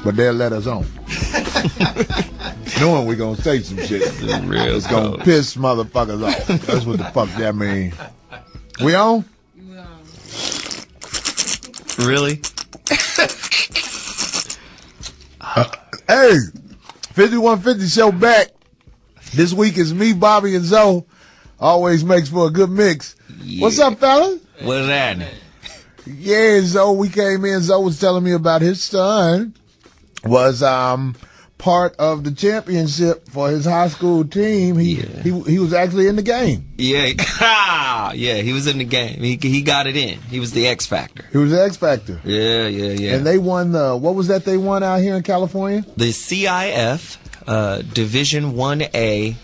but they'll let us on. Knowing we gonna say some shit. It's gonna piss motherfuckers off. That's what the fuck that mean. We on? Really? Hey, 5150 show back. This week is me, Bobby, and Zoe. Always makes for a good mix. Yeah. What's up, fellas? What's happening? Yeah, Zoe, we came in. Zoe was telling me about his son was part of the championship for his high school team. He was actually in the game. Yeah, yeah, he was in the game. He got it in. He was the X Factor. He was the X Factor. Yeah. And they won what was that they won out here in California? The CIF Division 1A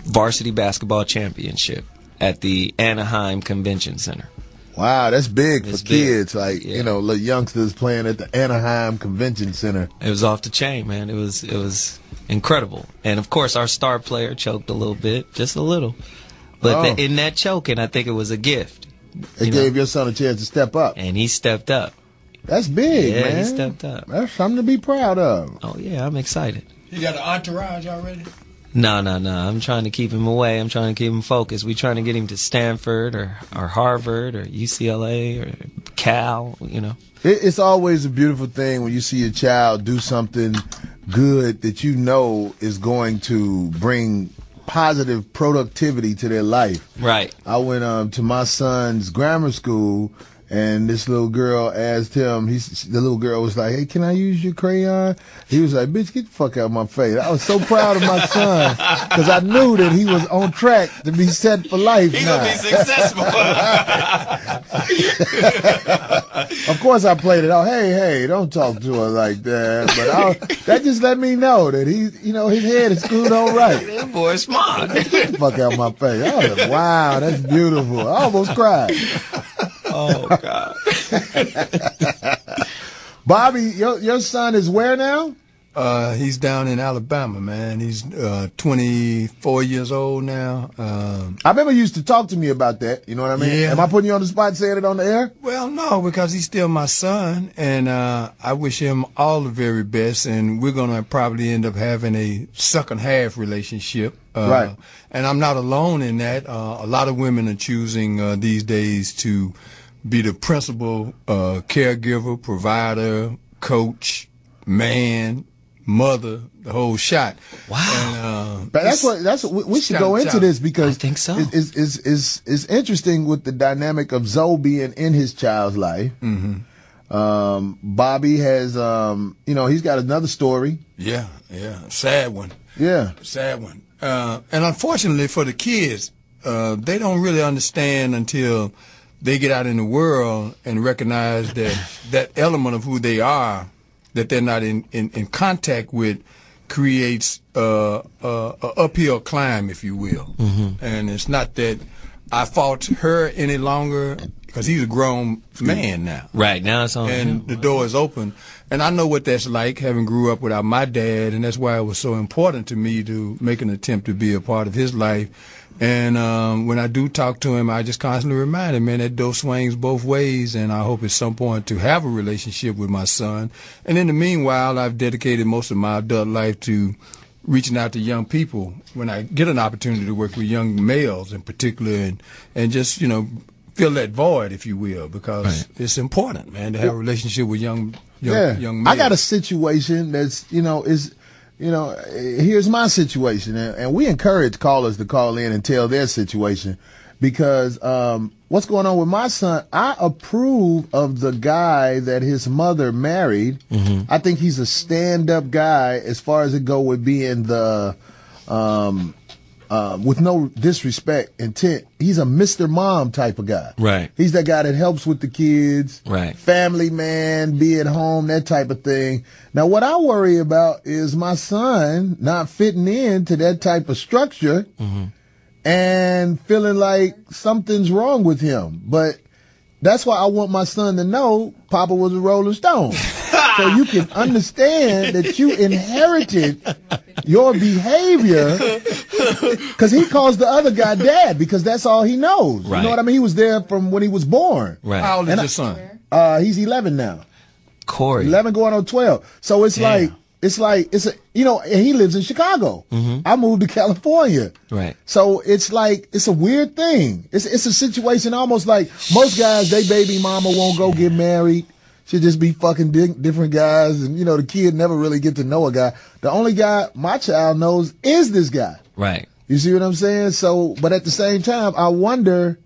Varsity Basketball Championship at the Anaheim Convention Center. Wow, that's big for kids. Like, little youngsters playing at the Anaheim Convention Center. It was off the chain, man. It was incredible. And, of course, our star player choked a little bit, just a little. But in that choking, I think it was a gift. It gave your son a chance to step up. And he stepped up. That's big, man. Yeah, he stepped up. That's something to be proud of. Oh, yeah, I'm excited. You got an entourage already? No. I'm trying to keep him away. I'm trying to keep him focused. We're trying to get him to Stanford or Harvard or UCLA or Cal, It's always a beautiful thing when you see a child do something good that you know is going to bring positive productivity to their life. Right. I went to my son's grammar school, and this little girl asked him, the little girl was like, "Hey, can I use your crayon?" He was like, "Bitch, get the fuck out of my face." I was so proud of my son because I knew that he was on track to be set for life. He's going to be successful. Of course I played it out. Hey, don't talk to her like that. But that just let me know that his head is screwed on right. That boy's smart. Get the fuck out of my face. I was like, wow, that's beautiful. I almost cried. Oh, God. Bobby, your son is where now? He's down in Alabama, man. He's 24 years old now. I remember you used to talk to me about that. You know what I mean? Yeah. Am I putting you on the spot saying it on the air? Well, no, because he's still my son, and I wish him all the very best, and we're going to probably end up having a second-half relationship. Right. And I'm not alone in that. A lot of women are choosing these days to be the principal caregiver, provider, coach, man, mother, the whole shot. Wow. And, but that's what we should go into this because I think so. It's interesting with the dynamic of Zoe being in his child's life. Mm-hmm. Bobby has he's got another story. Yeah, sad one. Yeah, sad one. And unfortunately for the kids, they don't really understand until they get out in the world and recognize that element of who they are, that they're not in contact with, creates a uphill climb, if you will. Mm-hmm. And it's not that I fault her any longer, because he's a grown man now. Right, now it's on. And the door is open. And I know what that's like, having grew up without my dad, and that's why it was so important to me to make an attempt to be a part of his life. And when I do talk to him, I just constantly remind him, man, that door swings both ways, and I hope at some point to have a relationship with my son. And in the meanwhile, I've dedicated most of my adult life to reaching out to young people when I get an opportunity to work with young males in particular, and just, fill that void, if you will, because it's important, man, to have a relationship with young males. I got a situation that's, here's my situation, and we encourage callers to call in and tell their situation because what's going on with my son, I approve of the guy that his mother married. Mm-hmm. I think he's a stand-up guy as far as it go with being the with no disrespect intent, he's a Mr. Mom type of guy. Right. He's that guy that helps with the kids. Right. Family man, be at home, that type of thing. Now, what I worry about is my son not fitting into that type of structure and feeling like something's wrong with him. But that's why I want my son to know Papa was a Rolling Stone. So you can understand that you inherited your behavior, because he calls the other guy dad because that's all he knows. Right. You know what I mean? He was there from when he was born. Right. How old is your son? He's 11 now. Corey. 11 going on 12. So it's Damn. it's a, you know, and he lives in Chicago. Mm-hmm. I moved to California. Right. So it's like, it's a weird thing. It's a situation almost like most guys, they baby mama won't go get married. She'll just be fucking different guys. And, you know, the kid never really get to know a guy. The only guy my child knows is this guy. Right. You see what I'm saying? So, but at the same time, I wonder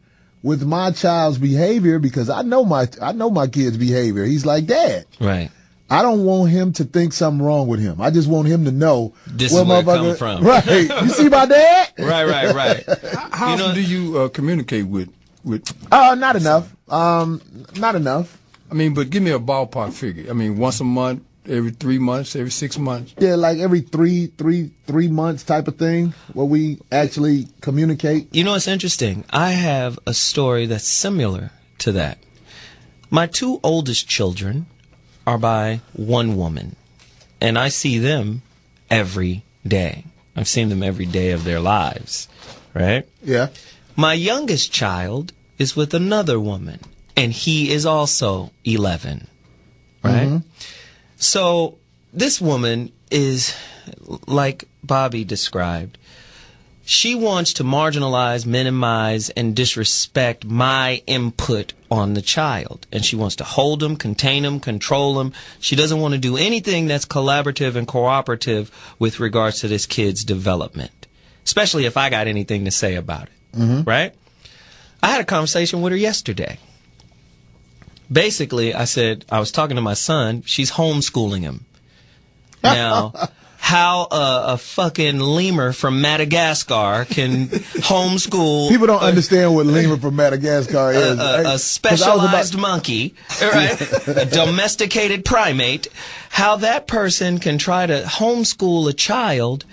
with my child's behavior, because I know my kid's behavior. He's like, Dad. Right. I don't want him to think something wrong with him. I just want him to know this is where it comes from. Right. You see my dad? Right. How often do you communicate with? Not enough. Not enough. I mean, but give me a ballpark figure. I mean, once a month, every 3 months, every 6 months. Yeah, like every three months type of thing where we actually communicate. You know, it's interesting. I have a story that's similar to that. My 2 oldest children are by one woman, and I see them every day. I've seen them every day of their lives, right? Yeah. My youngest child is with another woman, and he is also 11, right? Mm-hmm. So this woman is, like Bobby described, she wants to marginalize, minimize, and disrespect my input on the child. And she wants to hold him, contain him, control him. She doesn't want to do anything that's collaborative and cooperative with regards to this kid's development, especially if I got anything to say about it, mm-hmm. right? I had a conversation with her yesterday. Basically, I said, I was talking to my son. She's homeschooling him. Now, how a fucking lemur from Madagascar can homeschool. People don't understand what lemur from Madagascar is. A specialized monkey, right? A domesticated primate. How that person can try to homeschool a child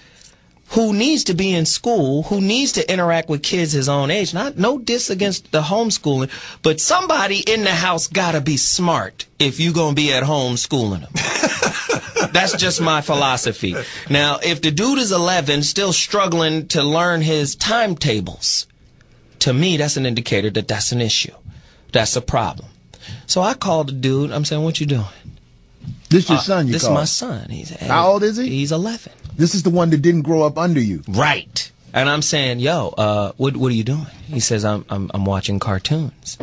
who needs to be in school, who needs to interact with kids his own age. No diss against the homeschooling, but somebody in the house gotta be smart if you gonna be at home schooling them. That's just my philosophy. Now, if the dude is 11, still struggling to learn his timetables, to me, that's an indicator that that's an issue. That's a problem. So I called the dude. I'm saying, what you doing? This your son you This called? is my son. How old is he? He's 11. This is the one that didn't grow up under you. Right. And I'm saying, yo, what are you doing? He says, I'm watching cartoons.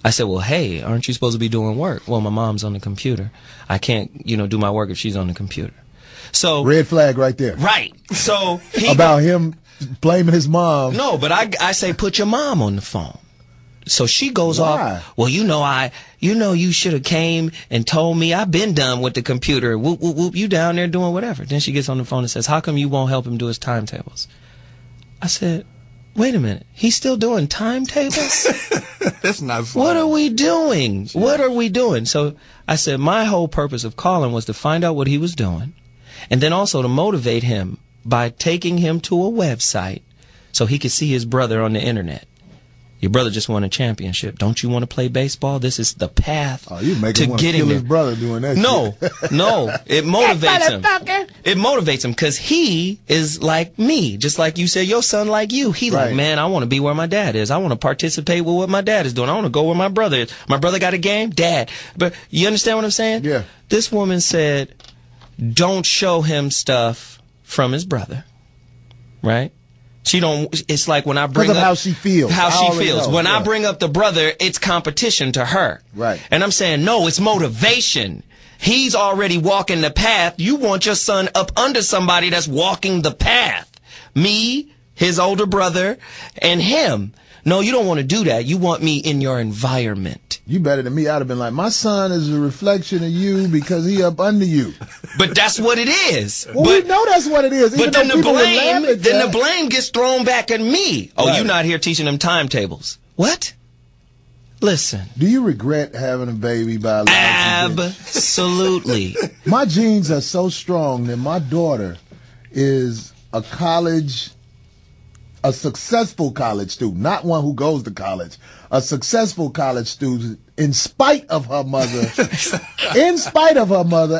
I said, well, hey, aren't you supposed to be doing work? Well, my mom's on the computer. I can't, do my work if she's on the computer. So red flag right there. Right. So about him blaming his mom. No, but I say put your mom on the phone. So she goes off. Well, you should have came and told me. I've been done with the computer. Whoop, whoop, whoop. You down there doing whatever. Then she gets on the phone and says, how come you won't help him do his timetables? I said, wait a minute. He's still doing timetables? That's not funny. What are we doing? Sure. What are we doing? So I said, my whole purpose of calling was to find out what he was doing, and then also to motivate him by taking him to a website so he could see his brother on the internet. Your brother just won a championship. Don't you want to play baseball? This is the path to getting his brother doing that. No, it motivates him. It motivates him because he is like me, just like you said. Your son like you. He like, man, I want to be where my dad is. I want to participate with what my dad is doing. I want to go where my brother is. My brother got a game, Dad. But you understand what I'm saying? Yeah. This woman said, don't show him stuff from his brother, right? She don't. It's like when I bring up how she feels. When I bring up the brother, it's competition to her. Right. And I'm saying no, it's motivation. He's already walking the path. You want your son up under somebody that's walking the path. Me, his older brother, and him. No, you don't want to do that. You want me in your environment. You better than me. I'd have been like, my son is a reflection of you because he up under you. But that's what it is. Well, we know that's what it is. But then the blame gets thrown back at me. Oh, right. You're not here teaching them timetables. What? Listen. Do you regret having a baby by a Absolutely. My genes are so strong that my daughter is a successful college student, not one who goes to college, a successful college student in spite of her mother,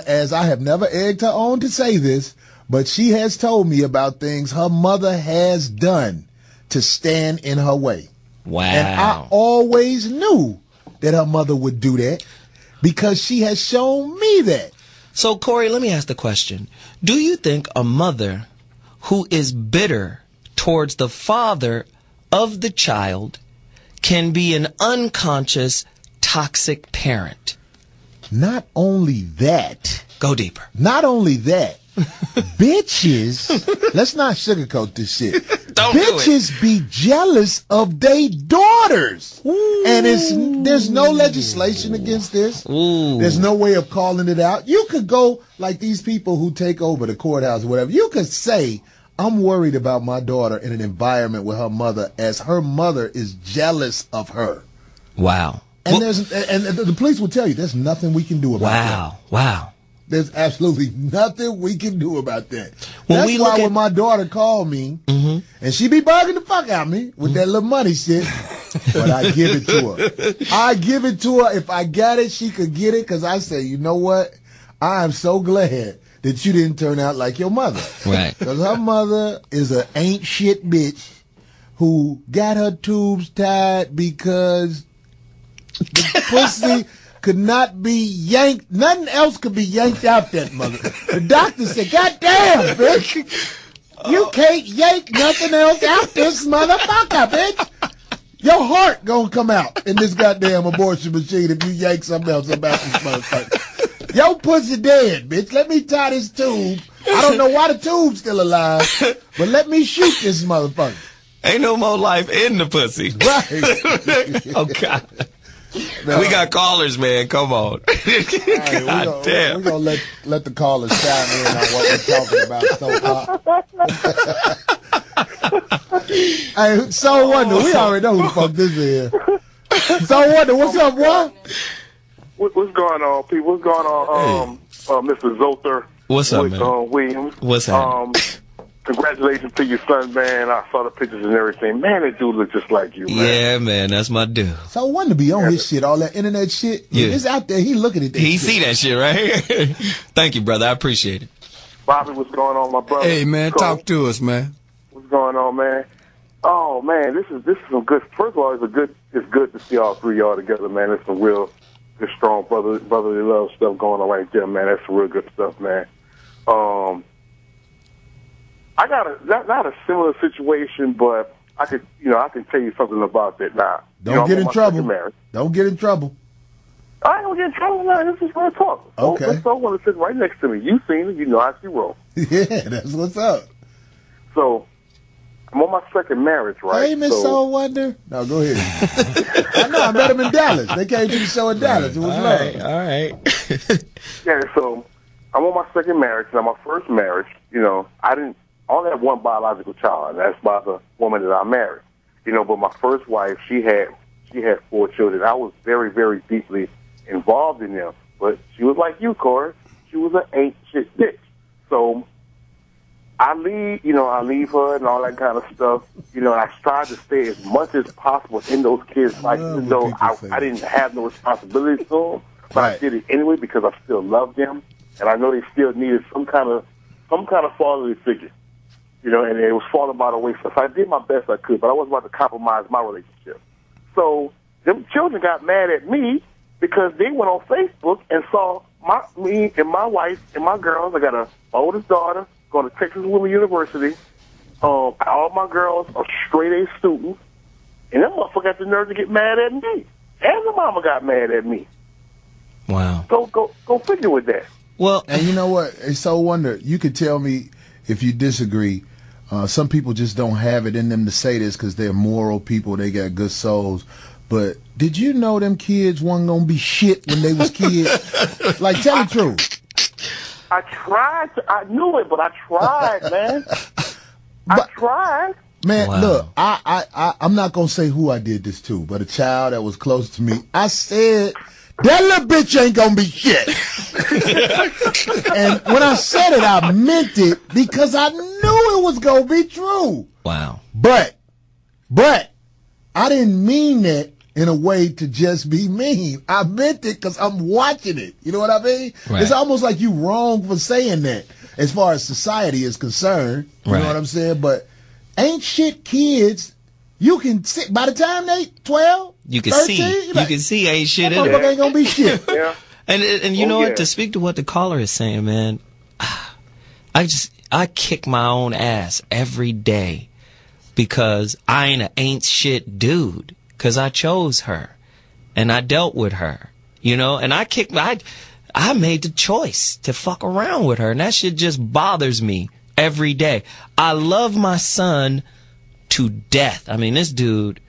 as I have never egged her on to say this, but she has told me about things her mother has done to stand in her way. Wow. And I always knew that her mother would do that because she has shown me that. So, Corey, let me ask the question. Do you think a mother who is bitter towards the father of the child can be an unconscious, toxic parent? Not only that. Go deeper. Not only that. Bitches, let's not sugarcoat this shit. Bitches be jealous of their daughters. Ooh. And there's no legislation against this. Ooh. There's no way of calling it out. You could go, like these people who take over the courthouse or whatever, you could say, I'm worried about my daughter in an environment with her mother, as her mother is jealous of her. Wow. And the police will tell you there's nothing we can do about that. Wow. There's absolutely nothing we can do about that. That's why when my daughter called me, and she be bugging the fuck out of me with that little money shit, but I give it to her. I give it to her. If I got it, she could get it, because I say, you know what? I am so glad that you didn't turn out like your mother. Right. Because her mother is an ain't shit bitch who got her tubes tied because the pussy could not be yanked. Nothing else could be yanked out that mother. The doctor said, God damn, bitch. You can't yank nothing else out this motherfucker, bitch. Your heart gonna come out in this goddamn abortion machine if you yank something else about this motherfucker. Your pussy dead, bitch. Let me tie this tube. I don't know why the tube's still alive, but let me shoot this motherfucker. Ain't no more life in the pussy. Right. Oh, God. Man, we got callers, man. Come on. Right, God damn. We're going to let the callers chime in on what we're talking about. Hey, So Wonder, we already know who the fuck this is. So Wonder, what's up, boy? What's going on, people? What's going on, Mr. Zolter? What's up, man? Williams. What's happening? Congratulations to your son, man. I saw the pictures and everything. Man, that dude looks just like you, man. Yeah, man, that's my dude. So Wonder be on his shit, all that internet shit. Yeah. It's out there. He looking at that He shit. see that shit, right? Thank you, brother. I appreciate it. Bobby, what's going on, my brother? Hey, man, talk to us, man. What's going on, man? Oh, man, this is some good. First of all, it's good to see all three of y'all together, man. It's some real good, strong brotherly love stuff going on right there, man. That's some real good stuff, man. I got not a similar situation, but I can tell you something about that now. Don't get in trouble. Don't get in trouble. I don't get in trouble now. This is real talk. Okay. Let's talk when it's sitting right next to me. You seen it. You know how she roll. Yeah, that's what's up. So, I'm on my second marriage, right? Hey, Miss Soul Wonder. No, go ahead. I know. I met him in Dallas. They came to the show in Dallas. It was love. All right. Yeah, so I'm on my second marriage. Now, my first marriage, I only have one biological child, and that's by the woman that I married. But my first wife, she had 4 children. I was very, very deeply involved in them. But she was like you, Corey. She was an ain't shit bitch. So I leave her and all that kind of stuff. And I tried to stay as much as possible in those kids' life, even though I didn't have no responsibilities to them. But right. I did it anyway because I still loved them, and I know they still needed some kind of fatherly figure. And it was falling by the wayside. So I did my best I could, but I wasn't about to compromise my relationship. So them children got mad at me because they went on Facebook and saw me and my wife and my girls. I got my oldest daughter going to Texas Women's University. All my girls are straight A students. And them motherfuckers got the nerve to get mad at me. And the mama got mad at me. Wow. So go figure with that. Well, and you know what? It's so wonder. You could tell me if you disagree. Some people just don't have it in them to say this because they're moral people. They got good souls. But did you know them kids wasn't going to be shit when they was kids? Like, tell the truth. I tried. I knew it, but I tried, man. I tried. Man, wow. Look, I'm not going to say who I did this to, but a child that was close to me. I said, that little bitch ain't going to be shit. And when I said it, I meant it because I knew it was going to be true. Wow. But I didn't mean that in a way to just be mean. I meant it because I'm watching it. You know what I mean? Right. It's almost like you wrong for saying that as far as society is concerned. You know what I'm saying? But ain't shit kids. You can see, by the time they 12, you can 13, see. You can see ain't shit in it. it. Ain't going to be shit. Yeah. And you know what? To speak to what the caller is saying, man, I kick my own ass every day because I ain't shit dude. Because I chose her and I dealt with her, you know, and I made the choice to fuck around with her, and that shit just bothers me every day. I love my son to death. I mean, this dude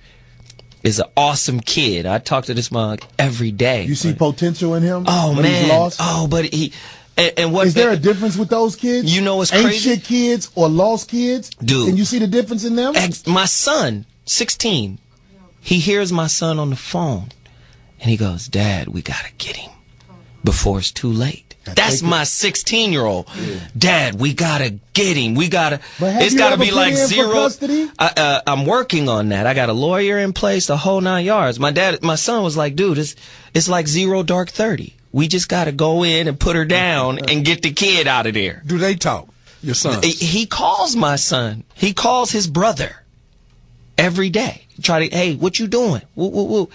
is an awesome kid. I talk to this mug every day. You see potential in him? Oh, but man. He's lost? Oh, but he... And what is there a difference with those kids? You know what's crazy? Ain't shit kids or lost kids? Dude. Can you see the difference in them? My son, 16, he hears my son on the phone, and he goes, Dad, we gotta get him before it's too late. That's my 16-year-old. Yeah. Dad, we gotta get him. We gotta. It's gotta be like zero. I'm working on that. I got a lawyer in place, the whole 9 yards. My son was like, dude, it's like 0 dark 30. We just gotta go in and put her down and get the kid out of there. Do they talk? Your son? He calls my son. He calls his brother every day. Hey, what you doing? Woo, woo, woo.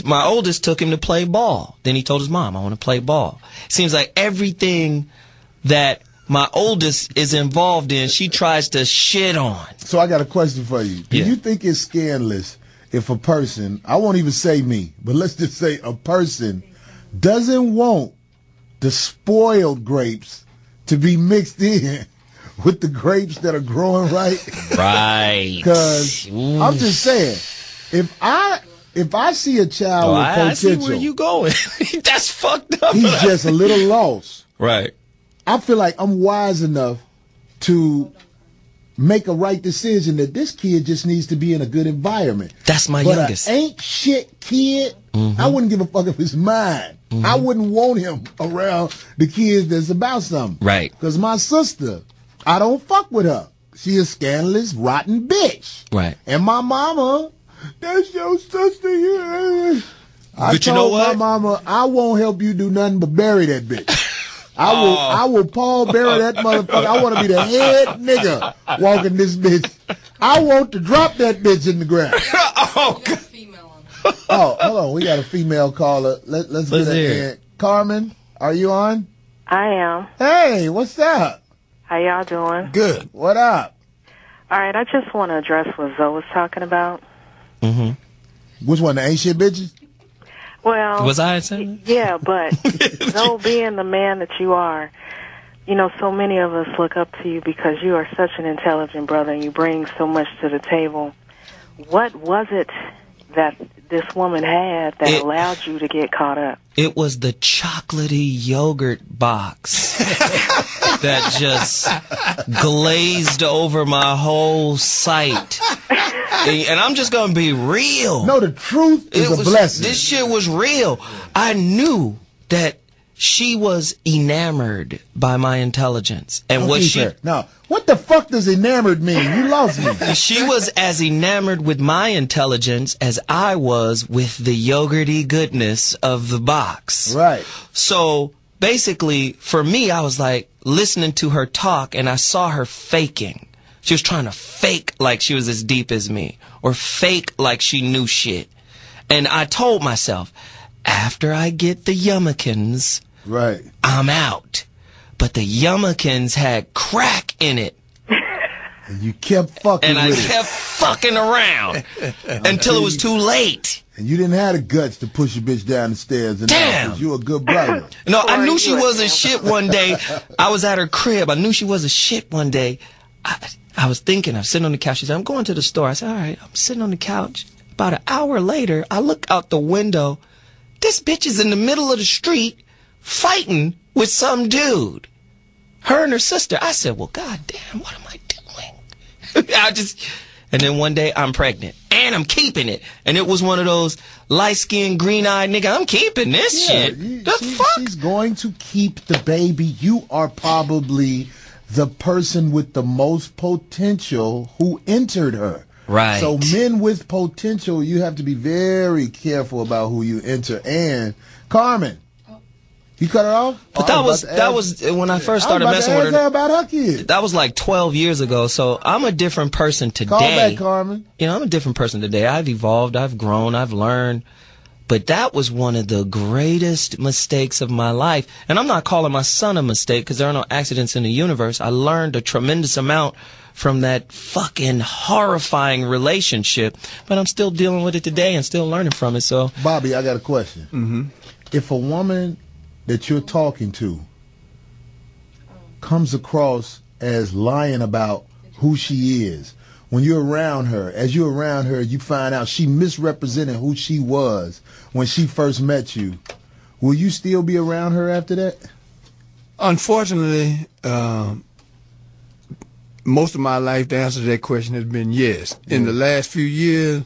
My oldest took him to play ball. Then he told his mom, I want to play ball. It seems like everything that my oldest is involved in, she tries to shit on. So I got a question for you. Do you think it's scandalous if a person, I won't even say me, but let's just say a person doesn't want the spoiled grapes to be mixed in with the grapes that are growing right? Right. Because I'm just saying, if I see a child with potential, I see where you going. That's fucked up. He's just a little lost. Right. I feel like I'm wise enough to make a right decision that this kid just needs to be in a good environment. That's my youngest. Ain't shit kid. I wouldn't give a fuck if it's mine. I wouldn't want him around the kids that's about something. Right. Because my sister, I don't fuck with her. She a scandalous, rotten bitch. Right. And my mama, that's your sister here. But you know what? My mama, I won't help you do nothing but bury that bitch. I will Paul bury that motherfucker. I want to be the head nigga walking this bitch. I want to drop that bitch in the ground. Oh, God. Oh, hold on. We got a female caller. Let's get her in. Carmen, are you on? I am. Hey, what's up? How y'all doing? Good. What up? All right, I just want to address what Zoe was talking about. Which one, the ain't shit bitches? Well, was I saying? Yeah, but Zoe, being the man that you are, you know, so many of us look up to you because you are such an intelligent brother and you bring so much to the table. What was it that this woman had that allowed you to get caught up? It was the chocolatey yogurt box that just glazed over my whole sight. And I'm just going to be real. No, the truth is a blessing. This shit was real. I knew that she was enamored by my intelligence. And what she... Now, what the fuck does enamored mean? You lost me. She was as enamored with my intelligence as I was with the yogurty goodness of the box. Right. So basically, for me, I was like listening to her talk and I saw her faking. She was trying to fake like she was as deep as me or fake like she knew shit. And I told myself, after I get the yummikins, right, I'm out. But the yummikins had crack in it. And you kept fucking and I with kept fucking around until it was too late. And you didn't have the guts to push your bitch down the stairs. And damn. You a good brother. No, I knew she was a shit one day. I was at her crib. I knew she was a shit one day. I was thinking, I was sitting on the couch. She said, I'm going to the store. I said, all right, I'm sitting on the couch. About an hour later, I look out the window. This bitch is in the middle of the street fighting with some dude. Her and her sister. I said, well, goddamn, what am I doing? And then one day I'm pregnant and I'm keeping it. And it was one of those light-skinned, green-eyed nigga. I'm keeping this shit. She's going to keep the baby. You are probably the person with the most potential who entered her. Right. So men with potential, you have to be very careful about who you enter. And Carmen, you cut her off? But that was when I first started messing with her. About her kid. That was like 12 years ago. So I'm a different person today. Call back, Carmen. You know, I'm a different person today. I've evolved. I've grown. I've learned. But that was one of the greatest mistakes of my life. And I'm not calling my son a mistake because there are no accidents in the universe. I learned a tremendous amount from that fucking horrifying relationship. But I'm still dealing with it today and still learning from it. So, Bobby, I got a question. Mm-hmm. If a woman that you're talking to comes across as lying about who she is, when you're around her, as you're around her, you find out she misrepresented who she was when she first met you, will you still be around her after that? Unfortunately, most of my life, the answer to that question has been yes. In the last few years,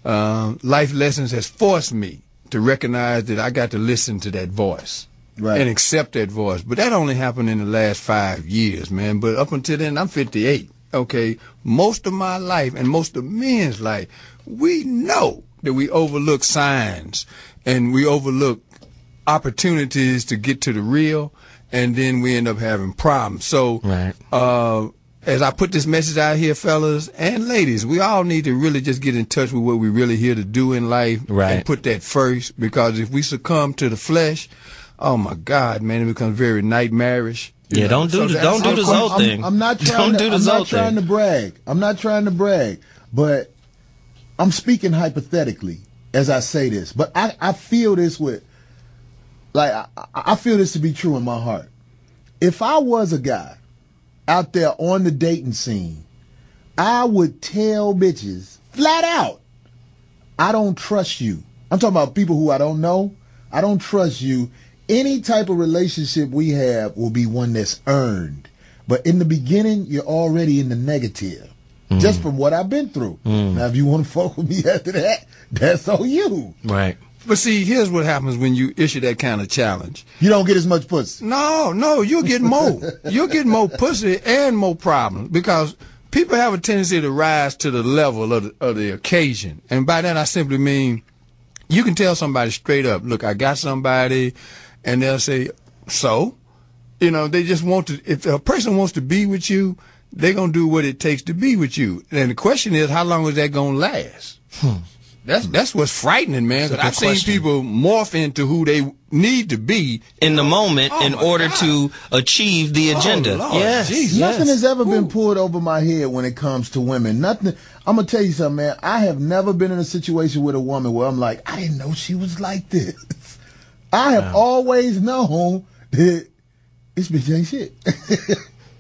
life lessons has forced me to recognize that I got to listen to that voice. Right. And accept that voice. But that only happened in the last 5 years, man. But up until then, I'm 58. Okay, most of my life and most of men's life, we know that we overlook signs and we overlook opportunities to get to the real, and then we end up having problems. So, as I put this message out here, fellas and ladies, we all need to really just get in touch with what we're really here to do in life and put that first, because if we succumb to the flesh, oh my God, man, it becomes very nightmarish. Yeah, don't do the Zoe thing. I'm not trying to brag. I'm not trying to brag, but I'm speaking hypothetically as I say this. But I feel this I feel this to be true in my heart. If I was a guy out there on the dating scene, I would tell bitches flat out, I don't trust you. I'm talking about people who I don't know. I don't trust you. Any type of relationship we have will be one that's earned. But in the beginning, you're already in the negative. Just from what I've been through. Now, if you want to fuck with me after that, that's on you. Right. But see, here's what happens when you issue that kind of challenge. You don't get as much pussy. No, you'll get more. You'll get more pussy and more problems, because people have a tendency to rise to the level of the occasion. And by that, I simply mean you can tell somebody straight up, look, I got somebody. And they'll say, so? You know, they just want to, if a person wants to be with you, they're going to do what it takes to be with you. And the question is, how long is that going to last? That's what's frightening, man. Because I've seen people morph into who they need to be in the moment in order to achieve the agenda. Yes. Nothing has ever been pulled over my head when it comes to women. Nothing. I'm going to tell you something, man. I have never been in a situation with a woman where I'm like, I didn't know she was like this. I have always known that this bitch ain't shit.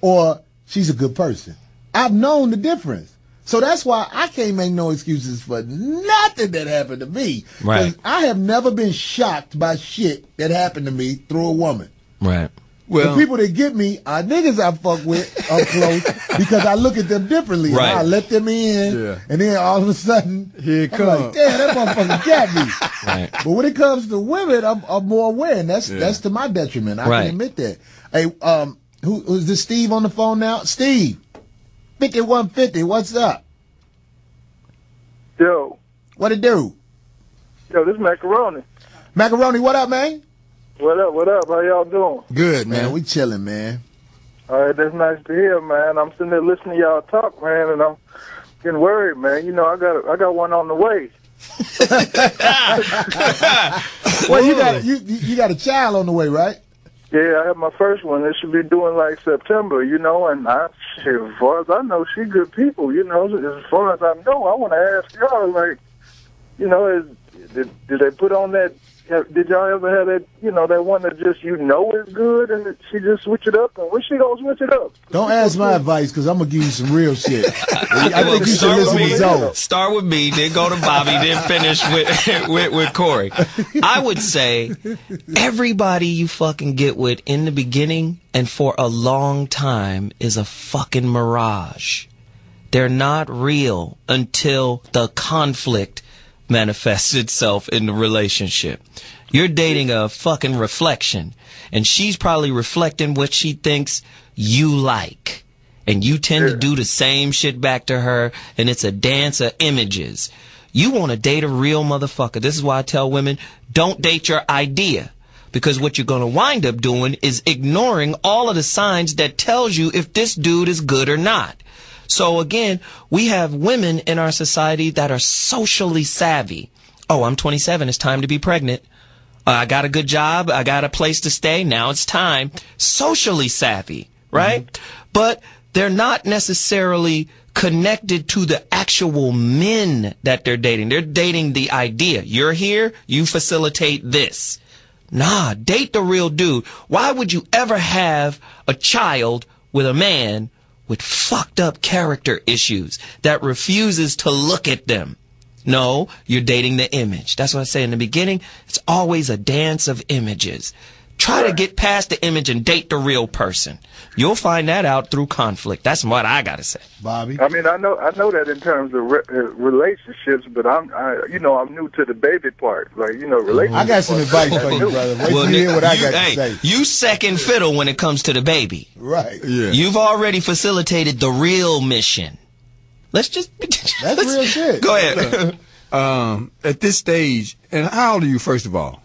Or she's a good person. I've known the difference. So that's why I can't make no excuses for nothing that happened to me. Right. I have never been shocked by shit that happened to me through a woman. Right. Well, the people that get me are niggas I fuck with up close because I look at them differently. Right. I let them in, and then all of a sudden, here it I'm comes. like, damn, that motherfucker got me. Right. But when it comes to women, I'm more aware, and that's to my detriment. I can admit that. Hey, who's this Steve on the phone now? Steve, 5150, what's up? Yo. What it do? Yo, this is Macaroni. Macaroni, what up, man? What up? How y'all doing? Good, man. We chilling, man. All right, that's nice to hear, man. I'm sitting there listening to y'all talk, man, and I'm getting worried, man. You know, I got one on the way. Well, you got a child on the way, right? Yeah, I have my first one. It should be doing like September, you know, and as far as I know, she good people, you know. As far as I know, I want to ask y'all, like, you know, did they put on that? Did y'all ever have that, you know, that one that just, you know, is good and she just switch it up? And when she gonna switch it up? Don't ask my advice, because I'm going to give you some real shit. I think you should listen to Zoe. Start with me, then go to Bobby, then finish with Corey. I would say everybody you fucking get with in the beginning and for a long time is a fucking mirage. They're not real until the conflict manifests itself in the relationship. You're dating a fucking reflection, and she's probably reflecting what she thinks you like, and you tend to do the same shit back to her, and it's a dance of images. You want to date a real motherfucker. This is why I tell women, don't date your idea, because what you're going to wind up doing is ignoring all of the signs that tells you if this dude is good or not. So again, we have women in our society that are socially savvy. Oh, I'm 27. It's time to be pregnant. I got a good job. I got a place to stay. Now it's time. Socially savvy, right? But they're not necessarily connected to the actual men that they're dating. They're dating the idea. You're here, you facilitate this. Nah, date the real dude. Why would you ever have a child with a man with fucked up character issues that refuses to look at them? No, you're dating the image. That's what I say in the beginning. It's always a dance of images. Try to get past the image and date the real person. You'll find that out through conflict. That's what I gotta say, Bobby. I mean, I know that in terms of relationships, but I'm new to the baby part. Like, relationships. I got some advice for you, brother. Wait till you hear what I got to say. You second fiddle when it comes to the baby. Right. Yeah. You've already facilitated the real mission. That's real shit. Go ahead. At this stage, and how old are you, first of all?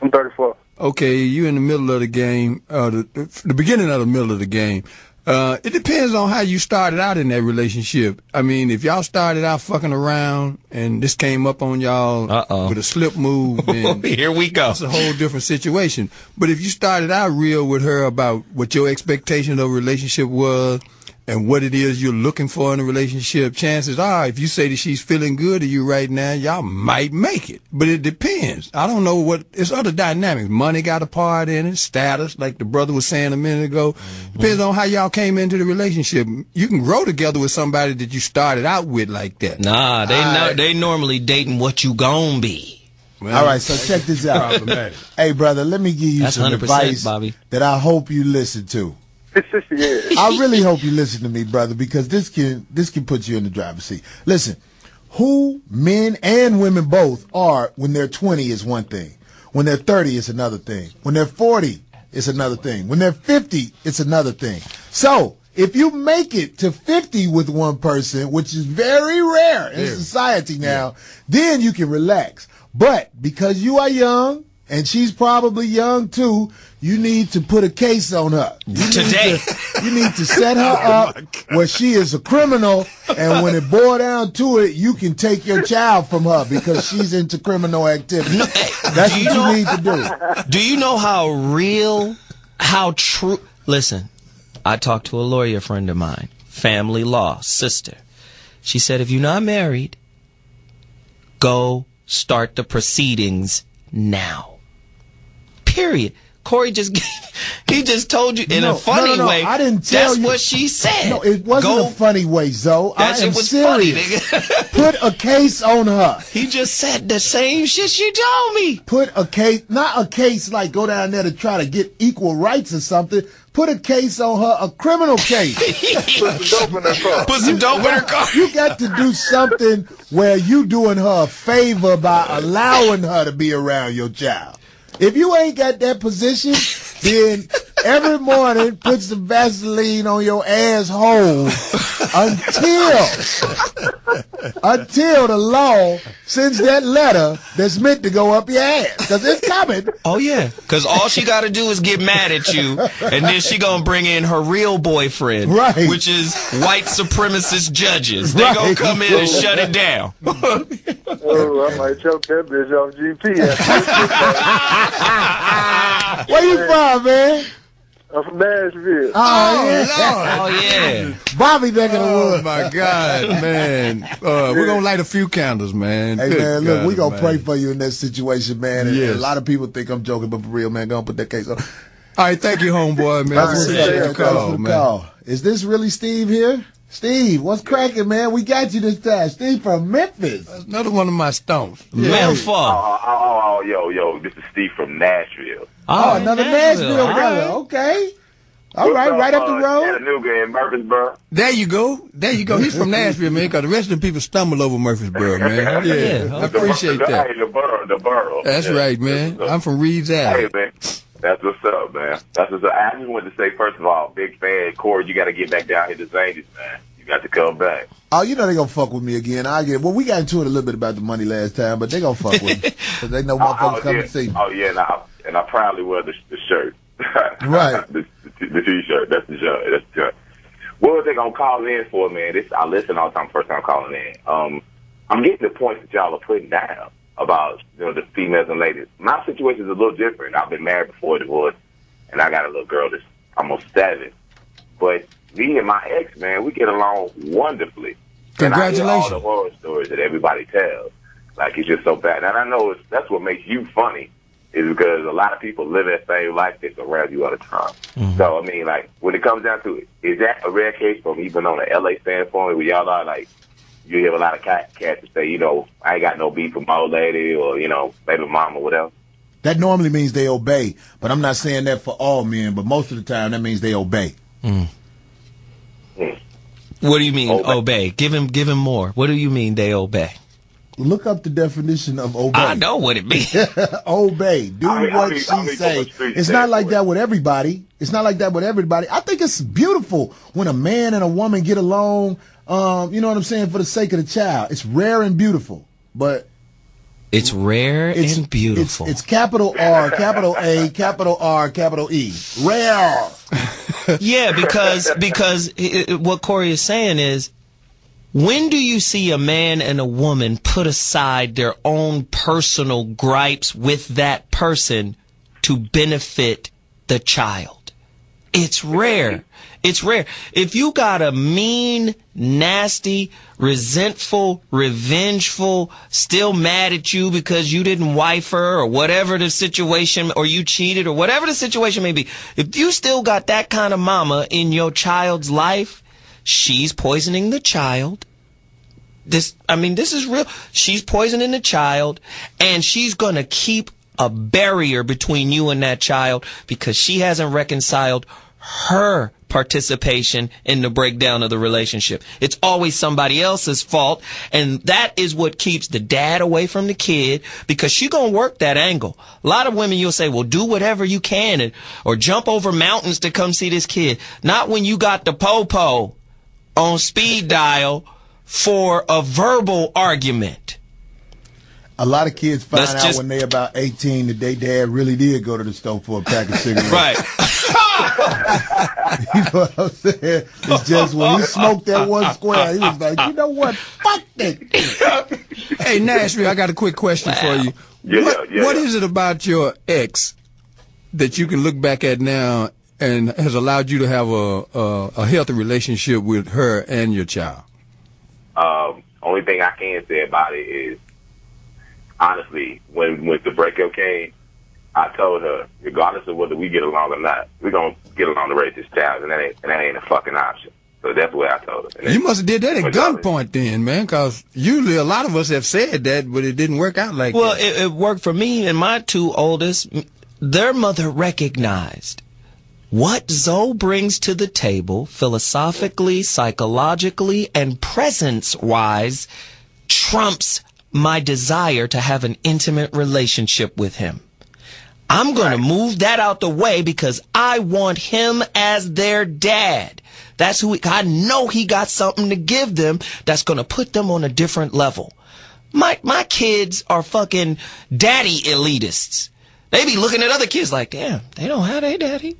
I'm 34. Okay, you in the middle of the game, the beginning of the middle of the game. It depends on how you started out in that relationship. I mean, if y'all started out fucking around and this came up on y'all with a slip move, then here we go. It's a whole different situation. But if you started out real with her about what your expectation of a relationship was and what it is you're looking for in a relationship, chances are, if you say that she's feeling good to you right now, y'all might make it. But it depends. I don't know it's other dynamics. Money got a part in it, status, like the brother was saying a minute ago. Depends on how y'all came into the relationship. You can grow together with somebody that you started out with like that. Nah, they normally dating what you gon' be. Well, all right, so check this out. Hey, brother, let me give you some advice, Bobby, that I hope you listen to. Yeah. I really hope you listen to me, brother, because this can put you in the driver's seat. Listen, who men and women both are when they're 20 is one thing. When they're 30, it's another thing. When they're 40, it's another thing. When they're 50, it's another thing. So if you make it to 50 with one person, which is very rare in society now, then you can relax. But because you are young, and she's probably young too, you need to put a case on her. You need to set her up where she is a criminal, and when it boils down to it, you can take your child from her because she's into criminal activity. That's what you need to do. Do you know how true? Listen, I talked to a lawyer friend of mine, family law, sister. She said, if you're not married, go start the proceedings now. Period. Corey just told you in a funny way. I didn't tell that's you. what she said. No, it wasn't a funny way, Zoe. That shit was funny, nigga. Put a case on her. He just said the same shit she told me. Put a case, not a case like go down there to try to get equal rights or something. Put a case on her, a criminal case. Put some dope in her car. Put some dope in her car. You got to do something where you doing her a favor by allowing her to be around your child. If you ain't got that position, then every morning put some Vaseline on your asshole until the law sends that letter that's meant to go up your ass. Because it's coming. Oh, yeah. Because all she got to do is get mad at you, and then she going to bring in her real boyfriend, right, which is white supremacist judges. They going to come in and shut it down. Oh, I might choke that bitch off GP. Where you from, man? I'm from Nashville. Oh, yeah. Bobby neck of the Oh, woods. my God, man. We're going to light a few candles, man. Hey, Good man, look, God, we going to man. pray for you in that situation, man. And Yes. a lot of people think I'm joking, but for real, man, go and put that case on. All right, thank you, homeboy, man. Appreciate the call, man. Is this really Steve here? Steve, what's cracking, man? We got you this time. Steve from Memphis. That's another one of my stomps. Memphis. Yo, this is Steve from Nashville. Oh, another Nashville brother. Right. Okay. All right, right up the road. Chattanooga and Murfreesboro. There you go. He's from Nashville, man, because the rest of the people stumble over Murfreesboro, man. Yeah, I appreciate that. The borough. That's right, man. I'm from Reeves Alley. Hey, man. That's what's up, man. That's what's up. I just wanted to say, first of all, big fan. Corey, you got to get back down here to Zany's, man. You got to come back. Oh, you know they gonna fuck with me again. Well, we got into it a little bit about the money last time, but they gonna fuck with me because they know motherfuckers come to see me. Oh, yeah, and I proudly wear the shirt. Right. the T-shirt. That's the shirt. That's the shirt. What was they gonna call in for, man? I listen all the time. First time calling in. I'm getting the points that y'all are putting down. about, the females and ladies. My situation is a little different. I've been married before divorce, and I got a little girl that's almost 7. But me and my ex, man, we get along wonderfully. Congratulations. And I hear all the horror stories that everybody tells. Like, it's just so bad. And I know that's what makes you funny, is because a lot of people live that same life that's around you all the time. Mm-hmm. So, I mean, like, when it comes down to it, is that a rare case from even on the LA standpoint where y'all are, like, you hear a lot of cats that say, I ain't got no beef with my old lady or, baby mama or whatever? That normally means they obey, but I'm not saying that for all men, but most of the time that means they obey. Mm. What do you mean, obey? Give him more. What do you mean they obey? Look up the definition of obey. I know what it means. Obey. Do what she say. It's not like that with everybody. It's not like that with everybody. I think it's beautiful when a man and a woman get along, you know what I'm saying, for the sake of the child. It's rare and beautiful, but... It's rare and beautiful. It's capital R, capital A, capital R, capital E. Rare. Yeah, because what Corey is saying is, when do you see a man and a woman put aside their own personal gripes with that person to benefit the child? It's rare. It's rare. If you got a mean, nasty, resentful, revengeful, still mad at you because you didn't wife her or whatever the situation, or you cheated or whatever the situation may be, if you still got that kind of mama in your child's life, she's poisoning the child. This is real. She's poisoning the child, and she's going to keep a barrier between you and that child because she hasn't reconciled her participation in the breakdown of the relationship. It's always somebody else's fault, and that is what keeps the dad away from the kid, because she gonna work that angle. A lot of women, you'll say, well, do whatever you can or jump over mountains to come see this kid. Not when you got the po-po on speed dial for a verbal argument. A lot of kids find out when they're about 18 that their dad really did go to the store for a pack of cigarettes. Right. You know what I'm saying? It's just when he smoked that one square, he was like, you know what? Fuck that. Hey, Nashville, I got a quick question for you. What is it about your ex that you can look back at now and has allowed you to have a healthy relationship with her and your child? Only thing I can say about it is, honestly, when the breakup came, I told her, regardless of whether we get along or not, we're going to get along to raise this child, and that ain't a fucking option. So that's the way I told her. You must have did that at gunpoint then, man, because usually a lot of us have said that, but it didn't work out like that. Well, it worked for me and my two oldest. Their mother recognized what Zoe brings to the table philosophically, psychologically, and presence-wise trumps my desire to have an intimate relationship with him. I'm going to move that out the way because I want him as their dad. That's who I know he got something to give them that's going to put them on a different level. My kids are fucking daddy elitists. They be looking at other kids like, damn, they don't have their daddy.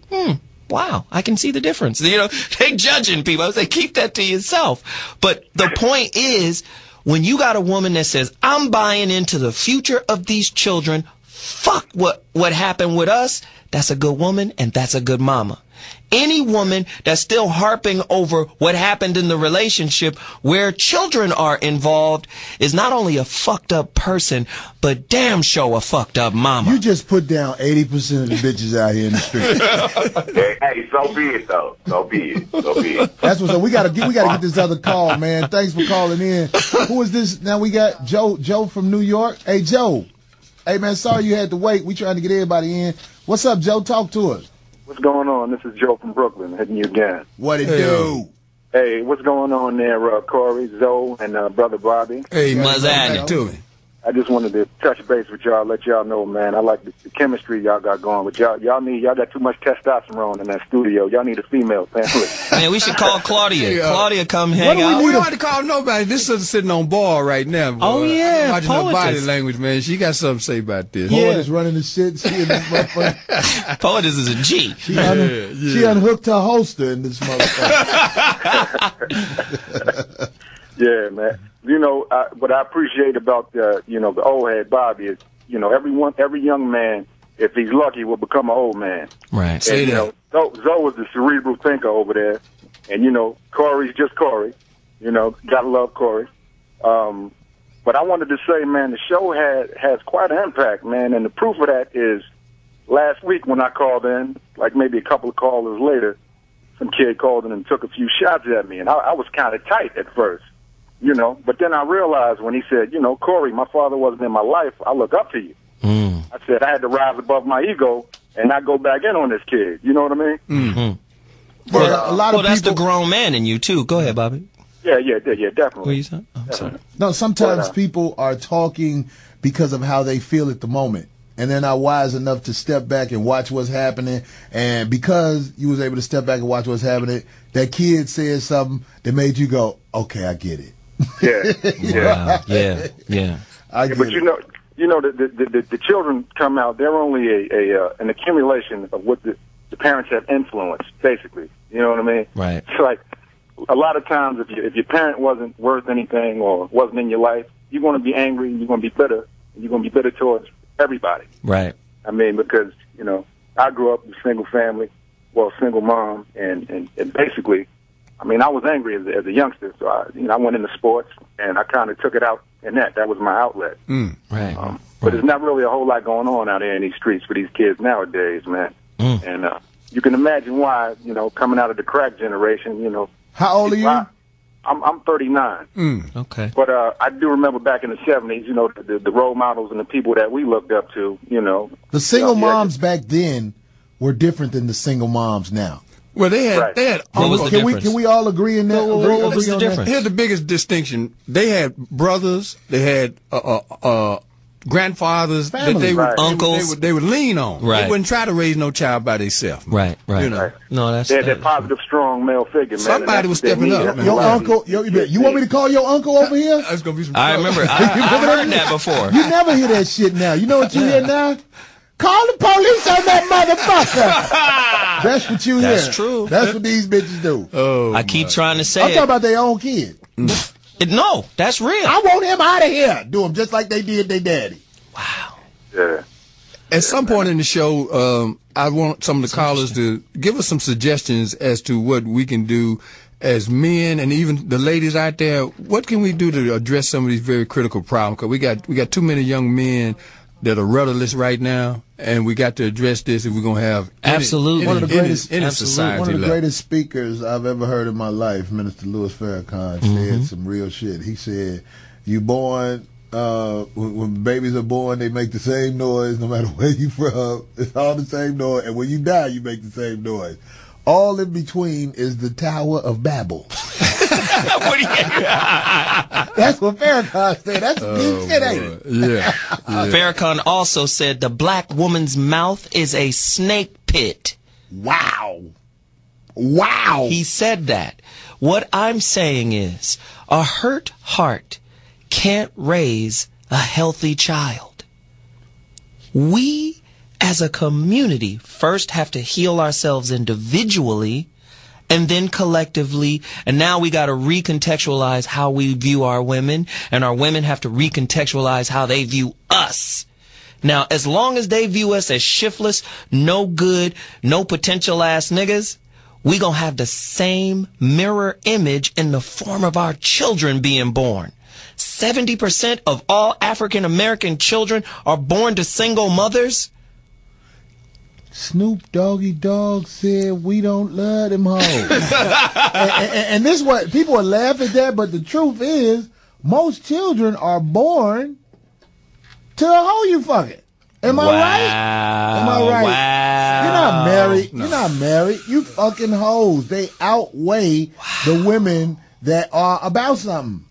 Wow, I can see the difference. They judging people. I say, keep that to yourself. But the point is, when you got a woman that says, I'm buying into the future of these children, fuck what happened with us, that's a good woman and that's a good mama. Any woman that's still harping over what happened in the relationship where children are involved is not only a fucked up person, but damn sure a fucked up mama. You just put down 80% of the bitches out here in the street. Hey, so be it though. So be it. That's what's up. We gotta get this other call, man. Thanks for calling in. Who is this? Now we got Joe from New York. Hey, Joe. Hey, man, sorry you had to wait. We trying to get everybody in. What's up, Joe? Talk to us. What's going on? This is Joe from Brooklyn, hitting you again. What it do? Hey, what's going on there, Corey, Zoe, and Brother Bobby? Hey, what's happening to me? I just wanted to touch base with y'all, let y'all know, man, I like the chemistry y'all got going. But y'all got too much testosterone in that studio. Y'all need a female family. Man, we should call Claudia. Claudia, come hang out. We don't have to call nobody. This is sitting on ball right now. Boy. Oh, yeah, watching her body language, man. She got something to say about this. Poet is running the shit. She in this motherfucker. Poet is a G. She unhooked her holster in this motherfucker. Yeah, man. what I appreciate about the old head Bobby is, every young man, if he's lucky, will become an old man. Right. And, Zoe was the cerebral thinker over there, and Corey's just Corey. Gotta love Corey. But I wanted to say, man, the show has quite an impact, man, and the proof of that is last week when I called in, like maybe a couple of callers later, some kid called in and took a few shots at me, and I was kind of tight at first, But then I realized when he said, Corey, my father wasn't in my life, I look up to you. I said I had to rise above my ego and not go back in on this kid. You know what I mean? Mm-hmm. Well, a lot of that's the grown man in you, too. Go ahead, Bobby. Yeah, definitely. What are you saying? Oh, sorry. No, sometimes people are talking because of how they feel at the moment. And they're not wise enough to step back and watch what's happening. And because you was able to step back and watch what's happening, that kid said something that made you go, okay, I get it. Yeah. Yeah. I get it. The children come out, they're only an accumulation of what the parents have influenced, basically. You know what I mean? Right. It's like a lot of times if your parent wasn't worth anything or wasn't in your life, you're going to be angry, you're going to be bitter, and you're going to be bitter towards everybody. Right. I mean, because, I grew up with a single family, single mom, and basically, I mean, I was angry as a youngster, so I went into sports, and I kind of took it out in that. That was my outlet. Right. But there's not really a whole lot going on out there in these streets for these kids nowadays, man. And you can imagine why, coming out of the crack generation, How old are you? I'm 39. Okay. But I do remember back in the 70s, the role models and the people that we looked up to, The single moms back then were different than the single moms now. Well, they had what was the difference? Can we all agree in that? What was the difference? Here's the biggest distinction. They had brothers, they had grandfathers that they would uncles they would lean on. Right. They wouldn't try to raise no child by themselves. Right. No, that's they had that positive, strong male figure, man. Somebody was stepping up. Your uncle, you want me to call your uncle over here? That's gonna be some I remember. I heard that before. You never hear that shit now. You know what you hear now? Call the police on that motherfucker. That's what you hear. That's true. That's what these bitches do. Oh, I keep trying to say I'm talking about their own kid. No, that's real. I want him out of here. Do him just like they did their daddy. Wow. Yeah. At some point in the show, I want some of the callers to give us some suggestions as to what we can do as men and even the ladies out there. What can we do to address some of these very critical problems? Because we got too many young men that are rudderless right now, and we got to address this if we're going to have one of the greatest society. One of the greatest speakers I've ever heard in my life, Minister Louis Farrakhan, said some real shit. He said, "You born." When babies are born, they make the same noise no matter where you from. It's all the same noise. And when you die, you make the same noise. All in between is the Tower of Babel. That's what Farrakhan said. That's deep shit, ain't it? Yeah. Farrakhan also said the black woman's mouth is a snake pit. Wow. He said that. What I'm saying is a hurt heart can't raise a healthy child. We, as a community, first have to heal ourselves individually and then collectively, and now we got to recontextualize how we view our women, and our women have to recontextualize how they view us. Now, as long as they view us as shiftless, no good, no potential ass niggas, we gonna have the same mirror image in the form of our children being born. 70% of all African American children are born to single mothers. Snoop Doggy Dogg said we don't love them hoes. and this what people are laughing at that, but the truth is most children are born to a hoe you fucking. Am I right? Am I right? Wow. You're not married. No. You're not married. You fucking hoes. They outweigh the women that are about something.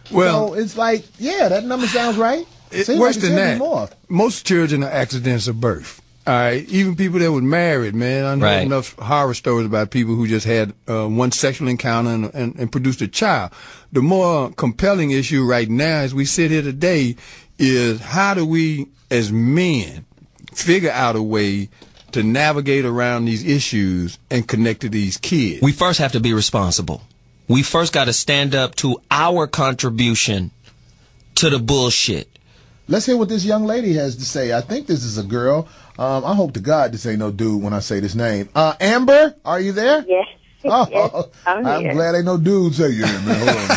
Well, so it's like, yeah, that number sounds right. Worse than that, most children are accidents of birth. All right, even people that were married, man. I know enough horror stories about people who just had one sexual encounter and produced a child. The more compelling issue right now, as we sit here today, is how do we, as men, figure out a way to navigate around these issues and connect to these kids? We first have to be responsible. we first got to stand up to our contribution to the bullshit. Let's hear what this young lady has to say. I think this is a girl. I hope to God this ain't no dude when I say this name. Amber, are you there? Yes. Oh, yes, I'm here. glad ain't no dude say yeah, man. Hold on,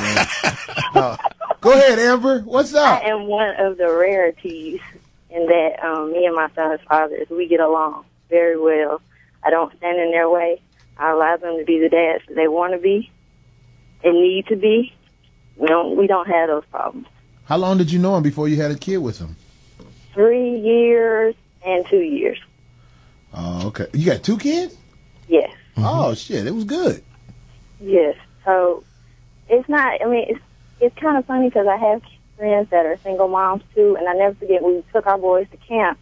man. Go ahead, Amber. What's up? I am one of the rarities in that me and my son's fathers, we get along very well. I don't stand in their way. I allow them to be the dads that they want to be and need to be. We don't have those problems. How long did you know him before you had a kid with him? 3 years and 2 years. Oh, okay. You got 2 kids? Yes. Mm-hmm. Oh, shit. It was good. Yes. So it's not, it's kind of funny because I have friends that are single moms too, and I never forget we took our boys to camp,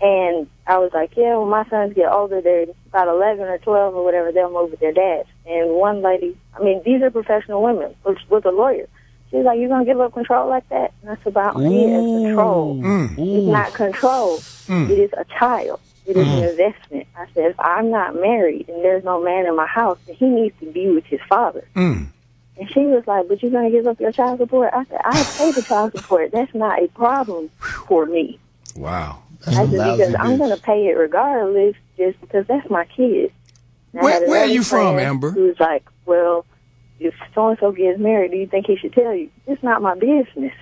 and I was like, yeah, when my sons get older, they're about 11 or 12 or whatever, they'll move with their dads. And one lady, these are professional women, which was a lawyer. She's like, you going to give up control like that? And I said, I don't see it as control. It's not control. It is a child. It is an investment. I said, if I'm not married and there's no man in my house, then he needs to be with his father. And she was like, but you're going to give up your child support? I said, I pay the child support. That's not a problem for me. Wow. I said, because I'm going to pay it regardless just because that's my kid. Where are you from, Amber? Who was like, well, if so-and-so gets married, do you think he should tell you? It's not my business.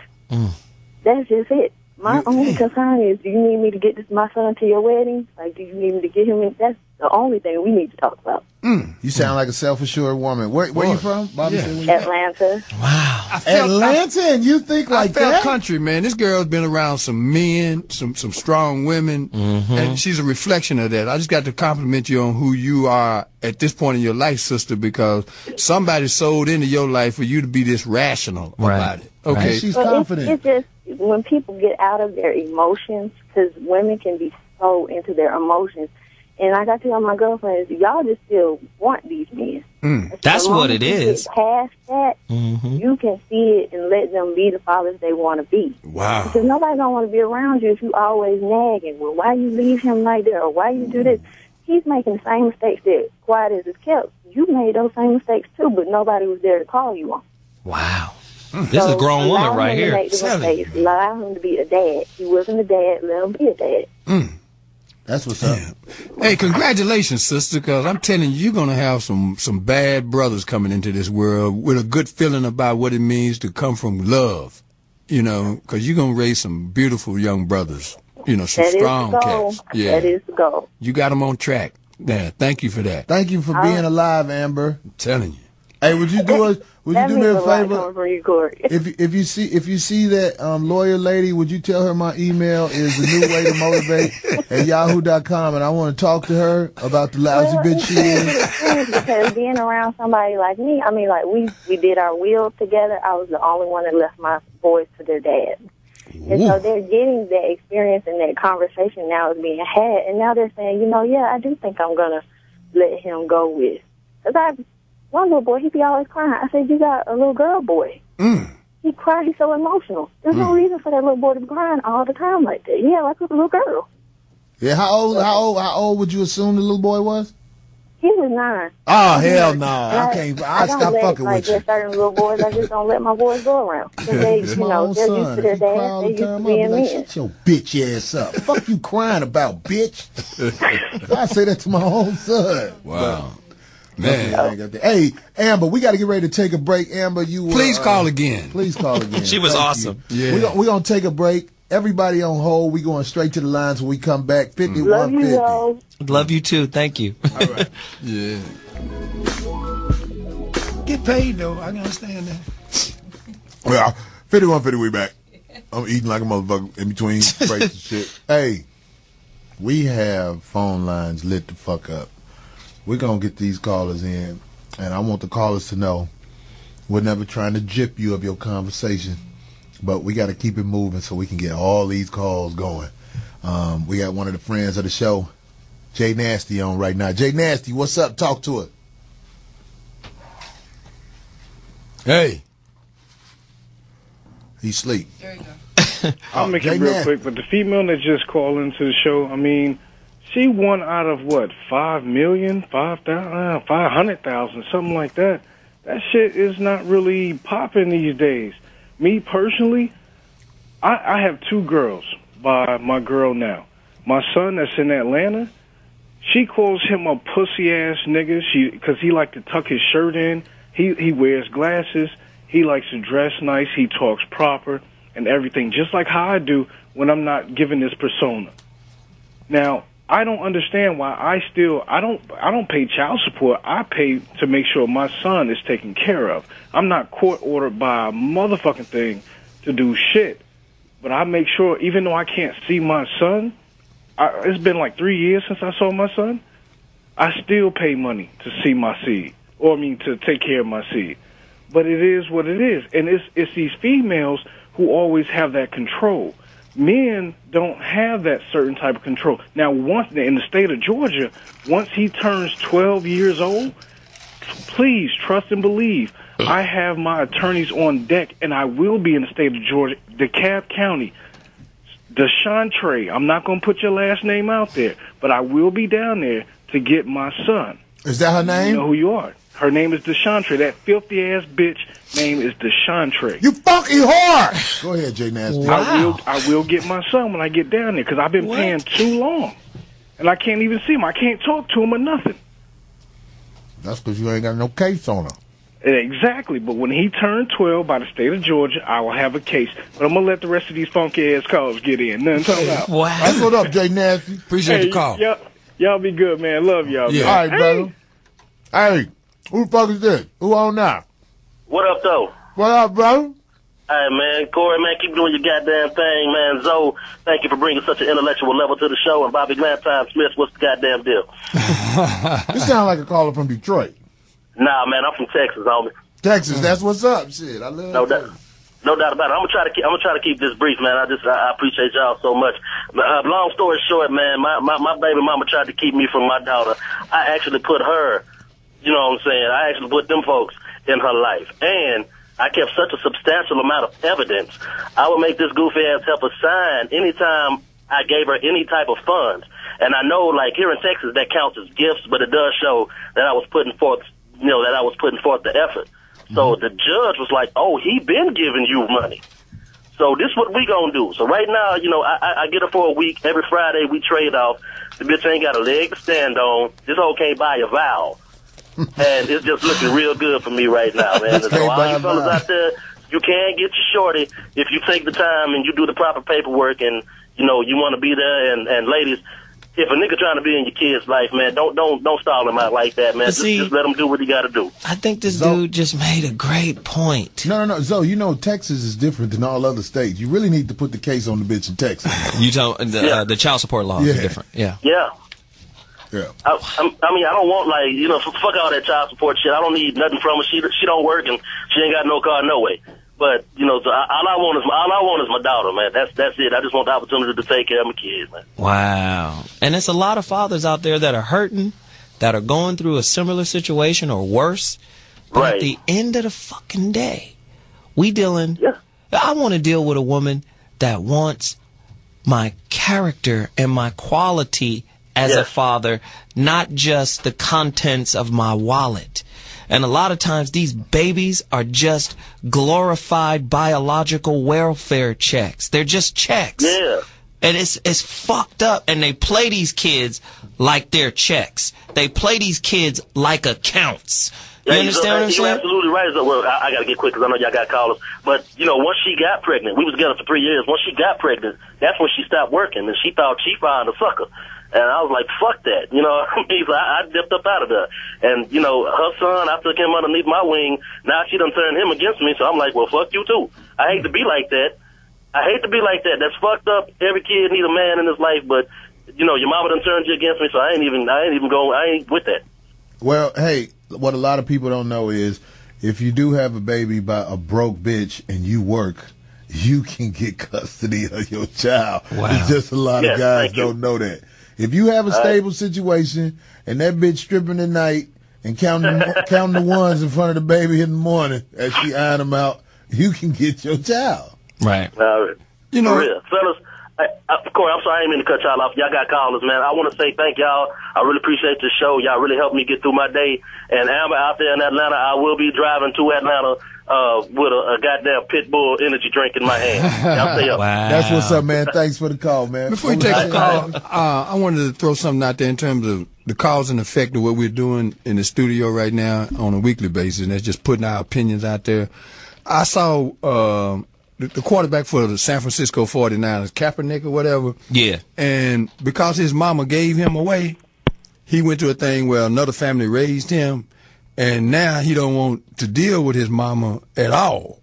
That's just it. My only concern is, do you need me to get my son to your wedding? Like, do you need me to get him in? That's the only thing we need to talk about. You sound like a self-assured woman. Where you from? Bobby said where you Atlanta. Wow. Atlanta, and you think like I felt that? country, man. This girl's been around some men, some strong women, and she's a reflection of that. I just got to compliment you on who you are at this point in your life, sister, because somebody sold into your life for you to be this rational about it. Okay. Right. She's confident. It's just when people get out of their emotions, because women can be so into their emotions. And like I tell my girlfriends, y'all just still want these men. That's what it is. Get past that, you can see it and let them be the fathers they want to be. Wow. Because nobody don't want to be around you if you always nagging. Well, why you leave him like that, or why you do this? He's making the same mistakes that quiet as is kept. You made those same mistakes too, but nobody was there to call you on. Wow. This is a grown woman right here. Allow him to be a dad. He wasn't a dad. Let him be a dad. That's what's up. Hey, congratulations, sister, because I'm telling you, you're going to have some bad brothers coming into this world with a good feeling about what it means to come from love, because you're going to raise some beautiful young brothers, some strong cats. Yeah. That is the goal. You got them on track. Yeah, thank you for that. Thank you for being alive, Amber. I'm telling you. Hey, would you do me a favor? If you see that lawyer lady, would you tell her my email is the new way to motivate at yahoo.com, and I want to talk to her about the lousy bitch she is. Because being around somebody like me, we did our will together. I was the only one that left my boys to their dad. And so they're getting that experience and that conversation now is being had, and now they're saying, I do think I'm going to let him go with. Because one little boy, he'd be always crying. I said, you got a little girl boy. He cried. He's so emotional. There's no reason for that little boy to be crying all the time like that. Yeah, like a little girl. Yeah, how old would you assume the little boy was? He was 9. Oh, hell no. I stop fucking with you. Certain little boys, I just don't let my boys go around. Because they, they're used to their dad. They used to being men. Shut your bitch ass up. Fuck you crying about, bitch. I say that to my own son. Wow. Man. Hey, Amber, we got to get ready to take a break. Amber, please call again. Please call again. She was awesome. Yeah. We're going to take a break. Everybody on hold. We going straight to the lines when we come back. 5150. Love you too. Thank you. All right. Yeah. Get paid though. I can understand that. Well, 5150. We back. I'm eating like a motherfucker in between breaks and shit. Hey, we have phone lines lit the fuck up. We're going to get these callers in, and I want the callers to know we're never trying to gyp you of your conversation, but we got to keep it moving so we can get all these calls going. We got one of the friends of the show, Jay Nasty, on right now. Jay Nasty, what's up? Talk to her. Hey. He's asleep. There you go. I'll make it real quick, but the female that just called into the show, she won out of what, 5 million, 500,000, something like that. that shit is not really popping these days. Me personally, I have 2 girls by my girl now. My son that's in Atlanta, she calls him a pussy-ass nigga because he like to tuck his shirt in. He wears glasses. He likes to dress nice. He talks proper and everything, just like how I do when I'm not given this persona. Now, I don't understand why I don't pay child support. I pay to make sure my son is taken care of. I'm not court ordered by a motherfucking thing to do shit. But I make sure, even though I can't see my son, it's been like 3 years since I saw my son, I still pay money to see my seed, to take care of my seed. But it is what it is. And it's these females who always have that control. Men don't have that certain type of control. Now, once in the state of Georgia, once he turns 12 years old, please trust and believe. I have my attorneys on deck, and I will be in the state of Georgia, DeKalb County. DeShantre, I'm not going to put your last name out there, but I will be down there to get my son. Is that her name? You know who you are. Her name is DeShantre. That filthy-ass bitch name is DeShantre. You funky whore! Go ahead, Jay Nasty. Wow. I will get my son when I get down there, because I've been paying too long. And I can't even see him. I can't talk to him or nothing. That's because you ain't got no case on him. Exactly, but when he turned 12 by the state of Georgia, I will have a case. But I'm going to let the rest of these funky-ass calls get in. Nothing talking about. Wow. That's what up, Jay Nasty. Appreciate the call. Y'all be good, man. Love y'all. Yeah. All right, brother. Hey, who the fuck is this? Who on now? What up, though? What up, brother? Hey, man. Corey, man, keep doing your goddamn thing, man. Zoe, thank you for bringing such an intellectual level to the show. And Bobby Glantine Smith, what's the goddamn deal? You sound like a caller from Detroit. Nah, man, I'm from Texas, homie. Texas, that's what's up. Shit, I love no doubt. No doubt about it. I'm gonna try to keep this brief, man. I appreciate y'all so much. Long story short, man, my baby mama tried to keep me from my daughter. I actually put her, you know what I'm saying? I actually put them folks in her life, and I kept such a substantial amount of evidence. I would make this goofy ass helper sign anytime I gave her any type of funds. And I know, like here in Texas, that counts as gifts, but it does show that I was putting forth, the effort. So the judge was like, oh, he been giving you money. So this what we gonna do. So right now, I get her for a week. Every Friday we trade off. The bitch ain't got a leg to stand on. This hoe can't buy a vowel. And it's just looking real good for me right now, man. So all you fellas out there, you can get your shorty if you take the time and you do the proper paperwork and, you want to be there. And ladies, if a nigga trying to be in your kid's life, man, don't stall him out like that, man. Just let him do what he got to do. I think this dude just made a great point. No. Zoe, Texas is different than all other states. You really need to put the case on the bitch in Texas. The child support laws are different. Yeah. Yeah. I mean, I don't want fuck all that child support shit. I don't need nothing from her. She don't work and she ain't got no car, no way. But so all I want is my daughter, man. That's it. I just want the opportunity to take care of my kids, man. Wow. And it's a lot of fathers out there that are hurting, that are going through a similar situation or worse. But right. At the end of the fucking day, I want to deal with a woman that wants my character and my quality as a father, not just the contents of my wallet. And a lot of times these babies are just glorified biological welfare checks. They're just checks. Yeah. And it's fucked up. And they play these kids like they're checks. They play these kids like accounts. You understand what I'm saying? You're absolutely right. Well, I got to get quick because I know y'all got callers. But, once she got pregnant, we was together for 3 years. Once she got pregnant, that's when she stopped working. And she thought she found a sucker. And I was like, fuck that. So I dipped up out of there. And, her son, I took him underneath my wing. Now she done turned him against me. So I'm like, well, fuck you too. I hate to be like that. That's fucked up. Every kid need a man in his life. But, your mama done turned you against me. So I ain't with that. Well, hey, what a lot of people don't know is if you do have a baby by a broke bitch and you work, you can get custody of your child. Wow. It's just a lot of guys don't know that. If you have a stable situation and that bitch stripping at night and counting the ones in front of the baby in the morning as she eyeing them out, you can get your child. Right. For real. Fellas, Corey, I'm sorry, I didn't mean to cut y'all off. Y'all got callers, man. I want to say thank y'all. I really appreciate the show. Y'all really helped me get through my day. And Amber, out there in Atlanta, I will be driving to Atlanta with a goddamn Pit Bull energy drink in my hand. Y'all stay up. Wow. That's what's up, man. Thanks for the call, man. Before you take a call, I wanted to throw something out there in terms of the cause and effect of what we're doing in the studio right now on a weekly basis, and that's just putting our opinions out there. I saw the quarterback for the San Francisco 49ers, Kaepernick or whatever. Yeah. And because his mama gave him away, he went to a thing where another family raised him, and now he don't want to deal with his mama at all.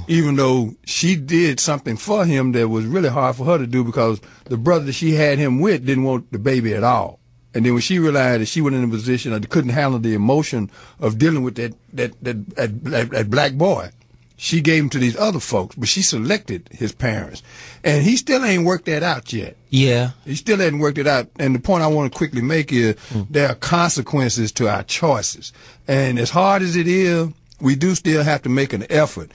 Even though she did something for him that was really hard for her to do, because the brother that she had him with didn't want the baby at all. And then when she realized that she was in a position that couldn't handle the emotion of dealing with that black boy, she gave him to these other folks, but she selected his parents. And he still ain't worked that out yet. Yeah. He still hasn't worked it out. And the point I want to quickly make is there are consequences to our choices. And as hard as it is, we do still have to make an effort.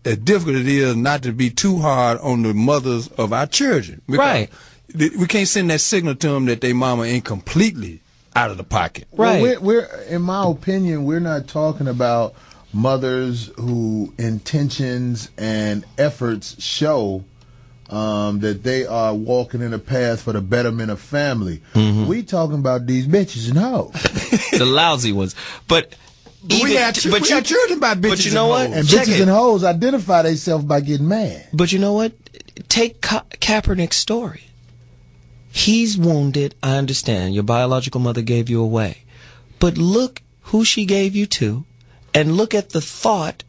As difficult it is not to be too hard on the mothers of our children. Right. We can't send that signal to them that their mama ain't completely out of the pocket. Right. Well, we're in my opinion, we're not talking about mothers who intentions and efforts show that they are walking in a path for the betterment of family. We talking about these bitches and hoes. The lousy ones. But we got children by bitches. But you know what? And bitches and hoes identify themselves by getting mad. But you know what? Take Kaepernick's story. He's wounded. I understand. Your biological mother gave you away. But look who she gave you to, and look at the thought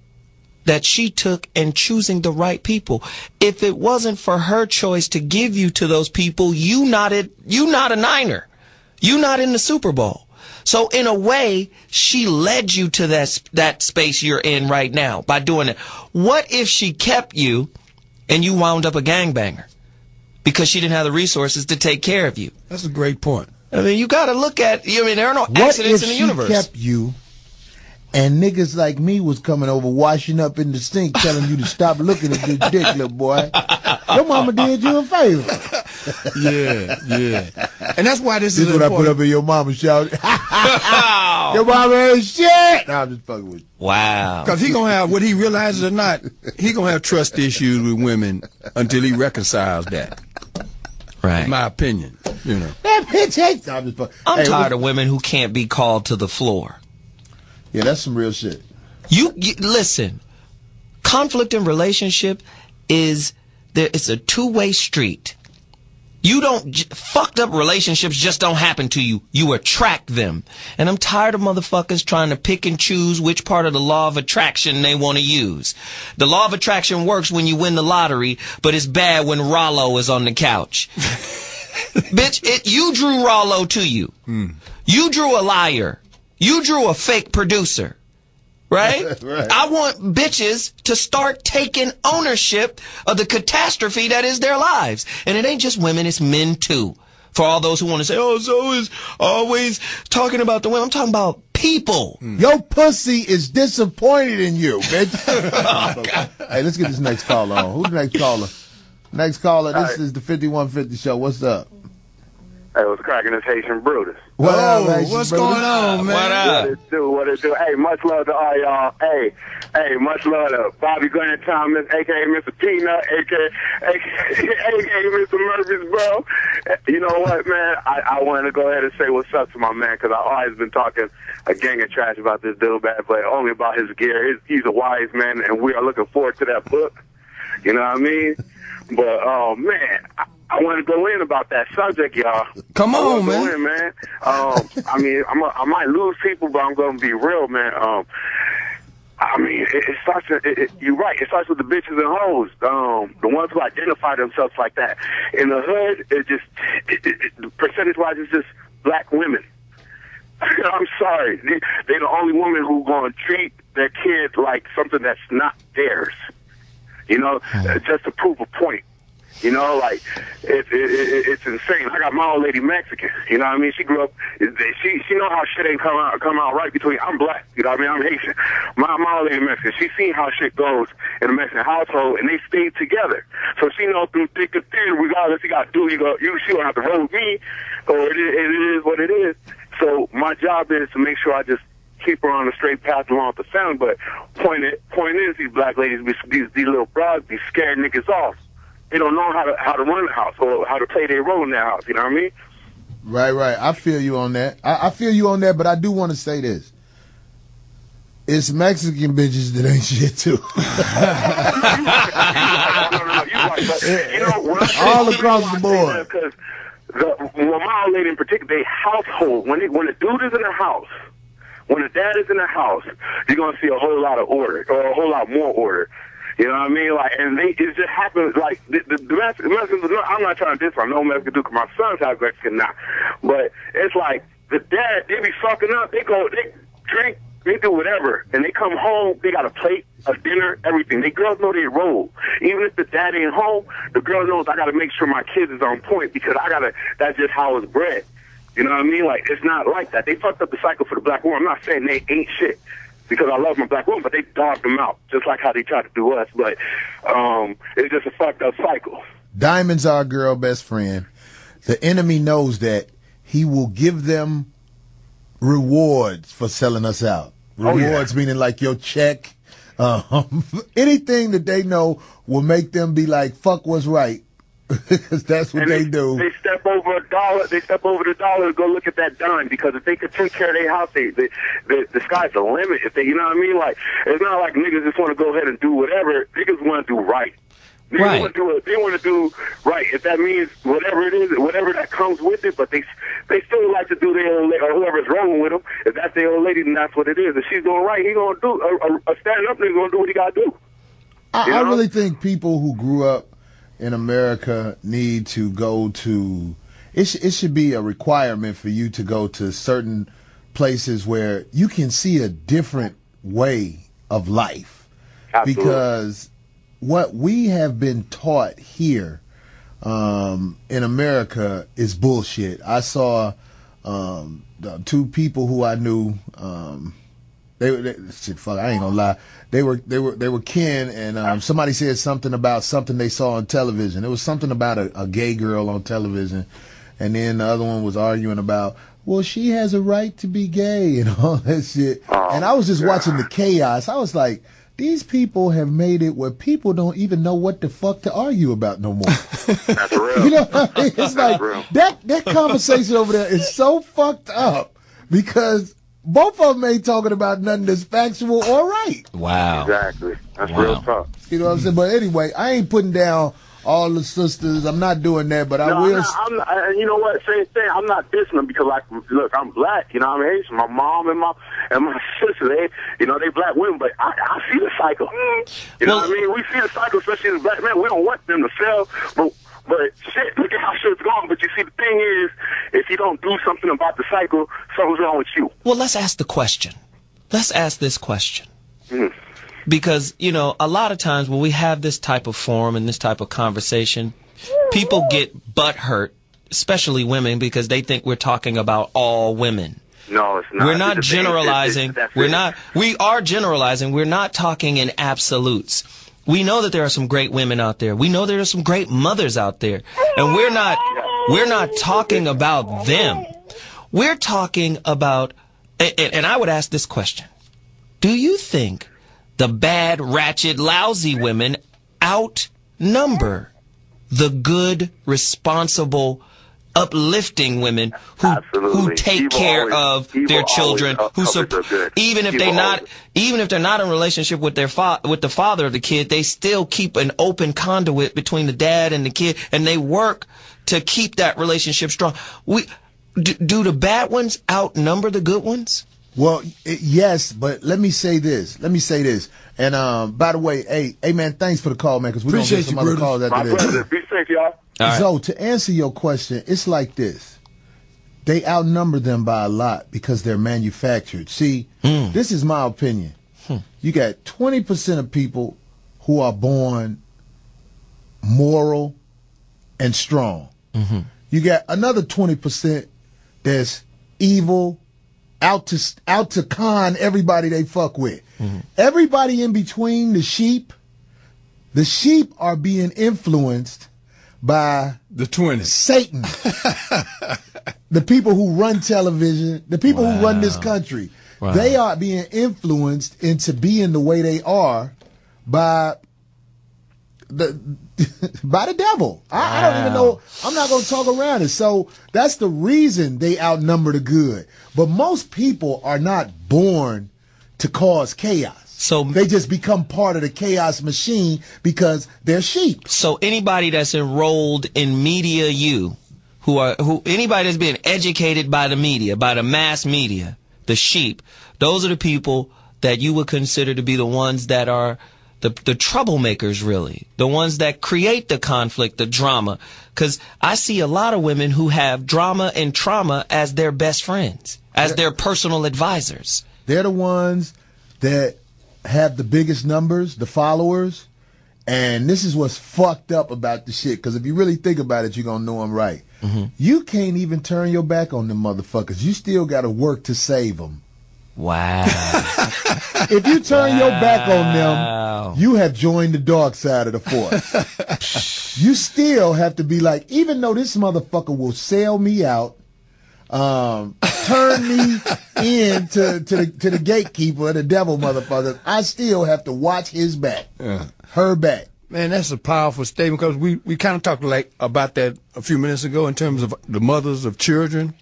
that she took in choosing the right people. If it wasn't for her choice to give you to those people, you not a Niner. You not in the Super Bowl. So in a way, she led you to that space you're in right now by doing it. What if she kept you and you wound up a gangbanger because she didn't have the resources to take care of you? That's a great point. I mean, you got to look at, there are no accidents in the universe. What if she kept you and niggas like me was coming over, washing up in the sink, telling you to stop looking at this dick, little boy? Your mama did you a favor. Yeah. And that's why this is what I put up in your mama shout. Your mama ain't shit. Nah, I'm just fucking with you. Wow. Because he gonna have, whether he realizes it or not, he gonna have trust issues with women until he reconciles that. Right. In my opinion, That bitch ain't. Nah, I'm just fucking. I'm tired of women who can't be called to the floor. Yeah, that's some real shit. You listen. Conflict in relationship it's a two-way street. Fucked up relationships just don't happen to you. You attract them. And I'm tired of motherfuckers trying to pick and choose which part of the law of attraction they want to use. The law of attraction works when you win the lottery, but it's bad when Rollo is on the couch. Bitch, you drew Rollo to you. You drew a liar. You drew a fake producer. Right? Right. I want bitches to start taking ownership of the catastrophe that is their lives. And it ain't just women, it's men too. For all those who want to say, oh, Zoe is always talking about the women. I'm talking about people. Your pussy is disappointed in you, bitch. Hey, let's get this next caller on. Who's the next caller? Next caller, this is the 5150 show. What's up? Hey, what's cracking? This Haitian Brutus. What's going on, man? What it do? Hey, much love to all y'all. Hey, much love to Bobby Grant Thomas, a.k.a. Mr. Peanut, a.k.a. Mr. Murphy's bro. You know what, man? I wanted to go ahead and say what's up to my man, because I've always been talking a gang of trash about this dude, bad boy, only about his gear. He's a wise man, and we are looking forward to that book. You know what I mean? But, oh, man, I want to go in about that subject, y'all. Come on, man. Go in, man. I mean, I might lose people, but I'm going to be real, man. I mean, it starts. You're right. It starts with the bitches and hoes, the ones who identify themselves like that. In the hood, percentage-wise, it's just black women. I'm sorry. They're the only women who going to treat their kids like something that's not theirs. You know, just to prove a point. You know, like it's insane. I got my old lady Mexican. You know what I mean? She grew up. She know how shit ain't come out right between. I'm black. You know what I mean? I'm Haitian. My old lady Mexican. She seen how shit goes in a Mexican household, and they stayed together. So she know through thick and thin, regardless you got to do, she don't have to roll with me, or it is what it is. So my job is to make sure I just keep her on the straight path along with the family. But point is, these black ladies, these little broads, be scared niggas off. They don't know how to run the house or how to play their role in that house. You know what I mean? Right. I feel you on that. I feel you on that, but I do want to say this. It's Mexican bitches that ain't shit, too. All across the board. Because my old lady in particular, they household, when the dude is in the house, when the dad is in the house, you're going to see a whole lot of order, or a whole lot more order. You know what I mean? Like, and it just happens, like, the Mexicans, I'm not trying to diss on no Mexican dude, because my son's half Mexican now. But it's like, the dad, they be fucking up, they drink, they do whatever, and they come home, they got a plate, a dinner, everything. The girls know their role. Even if the dad ain't home, the girl knows I got to make sure my kids is on point, because that's just how it's bred. You know what I mean? Like, it's not like that. They fucked up the cycle for the black woman. I'm not saying they ain't shit, because I love my black woman, but they dogged them out, just like how they tried to do us. But it's just a fucked up cycle. Diamond's our girl best friend. The enemy knows that. He will give them rewards for selling us out. Rewards meaning like your check. Anything that they know will make them be like, fuck what's right. Because that's what they do. They step over a dollar. They step over the dollar to go look at that dime, because if they could take care of their house, the sky's the limit. If they, you know what I mean? Like, it's not like niggas just want to go ahead and do whatever. Niggas want to do right. They want to do right. If that means whatever it is, whatever that comes with it, but they still like to do their old lady, or whoever's rolling with them. If that's their old lady, then that's what it is. If she's doing right, he gonna do a stand up nigga gonna do what he gotta do. I really think people who grew up in America need to go to, it should be a requirement for you to go to certain places where you can see a different way of life. Absolutely. Because what we have been taught here in America is bullshit. I saw the two people who I knew, I ain't gonna lie. They were kin, and somebody said something about something they saw on television. It was something about a gay girl on television, and then the other one was arguing about, well, she has a right to be gay and all that shit. And I was just watching the chaos. I was like, these people have made it where people don't even know what the fuck to argue about no more. That's real. You know what I mean? It's like that conversation over there is so fucked up, because both of them ain't talking about nothing that's factual or right. Wow. Exactly. That's real tough. You know what I'm saying? But anyway, I ain't putting down all the sisters. I'm not doing that, but I will. I'm not, you know what? Same thing. I'm not dissing them because, like, look, I'm black. You know what I mean? My mom and my sister, they black women, but I see the cycle. You know what I mean? We see the cycle, especially as black men. We don't want them to fail, but shit, look at how shit's going. But you see, the thing is, if you don't do something about the cycle, something's wrong with you. Well, let's ask the question. Let's ask this question. Because, you know, a lot of times when we have this type of forum and this type of conversation, people get butthurt, especially women, because they think we're talking about all women. No, it's not. We're not generalizing. We are generalizing. We're not talking in absolutes. We know that there are some great women out there. We know there are some great mothers out there. And we're not talking about them. We're talking about, and I would ask this question. Do you think the bad, ratchet, lousy women outnumber the good, responsible, uplifting women who take care of their children, who even if they're not in a relationship with their with the father of the kid, they still keep an open conduit between the dad and the kid, and they work to keep that relationship strong. Do the bad ones outnumber the good ones? Well, yes, but let me say this. And by the way, hey man, thanks for the call, man, because we're going to get some other calls after this. My pleasure. Be safe, y'all. Right. So to answer your question, it's like this. They outnumber them by a lot because they're manufactured. See, this is my opinion. You got 20% of people who are born moral, and strong. Mm-hmm. You got another 20% that's evil, out to con everybody they fuck with. Mm-hmm. Everybody in between the sheep are being influenced by the 20. Satan. The people who run television, the people who run this country, they are being influenced into being the way they are by the devil. I don't even know. I'm not going to talk around it. So that's the reason they outnumber the good. But most people are not born to cause chaos. So they just become part of the chaos machine because they're sheep. So anybody that's enrolled in Media U, anybody that's being educated by the media, by the mass media, the sheep, those are the people that you would consider to be the ones that are the troublemakers, really. The ones that create the conflict, the drama. Because I see a lot of women who have drama and trauma as their best friends, as their personal advisors. They're the ones that have the biggest numbers, the followers. And this is what's fucked up about the shit. Because if you really think about it, you're going to know I'm right. Mm-hmm. You can't even turn your back on them motherfuckers. You still got to work to save them. Wow. If you turn your back on them, you have joined the dark side of the force. You still have to be like, even though this motherfucker will sell me out, turn me in to the gatekeeper, the devil motherfucker, I still have to watch his back, her back. Man, that's a powerful statement, because we kind of talked about that a few minutes ago in terms of the mothers of children.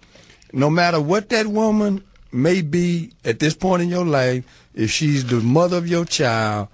No matter what that woman may be at this point in your life, if she's the mother of your child,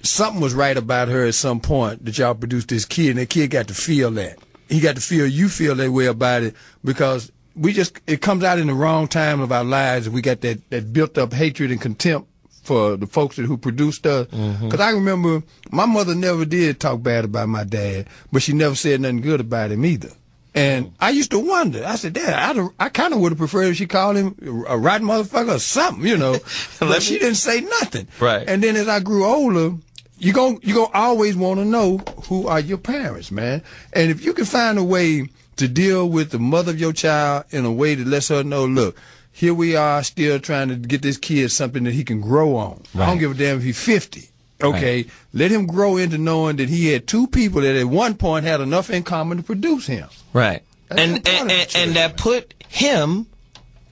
something was right about her at some point that y'all produced this kid, and that kid got to feel that. He got to feel you feel that way about it, because it comes out in the wrong time of our lives, and we got that built up hatred and contempt for the folks who produced us. Because I remember my mother never did talk bad about my dad, but she never said nothing good about him either. And I used to wonder. I said, Dad, I kind of would have preferred if she called him a rotten motherfucker or something, you know. But she didn't say nothing. Right. And then as I grew older, you gonna always want to know who are your parents, man. And if you can find a way to deal with the mother of your child in a way that lets her know, look, here we are still trying to get this kid something that he can grow on. Right. I don't give a damn if he's 50. Okay, right. Let him grow into knowing that he had two people that at one point had enough in common to produce him. Right. And that put him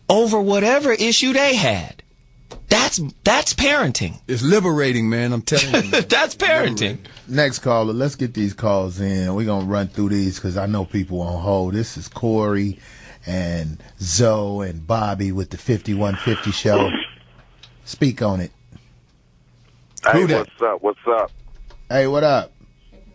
over whatever issue they had. That's parenting. It's liberating, man. I'm telling you. Man. That's parenting. Next caller, let's get these calls in. We're going to run through these because I know people on hold. This is Corey and Zoe and Bobby with the 5150 show. Speak on it. Hey, what's up? What's up? Hey, what up?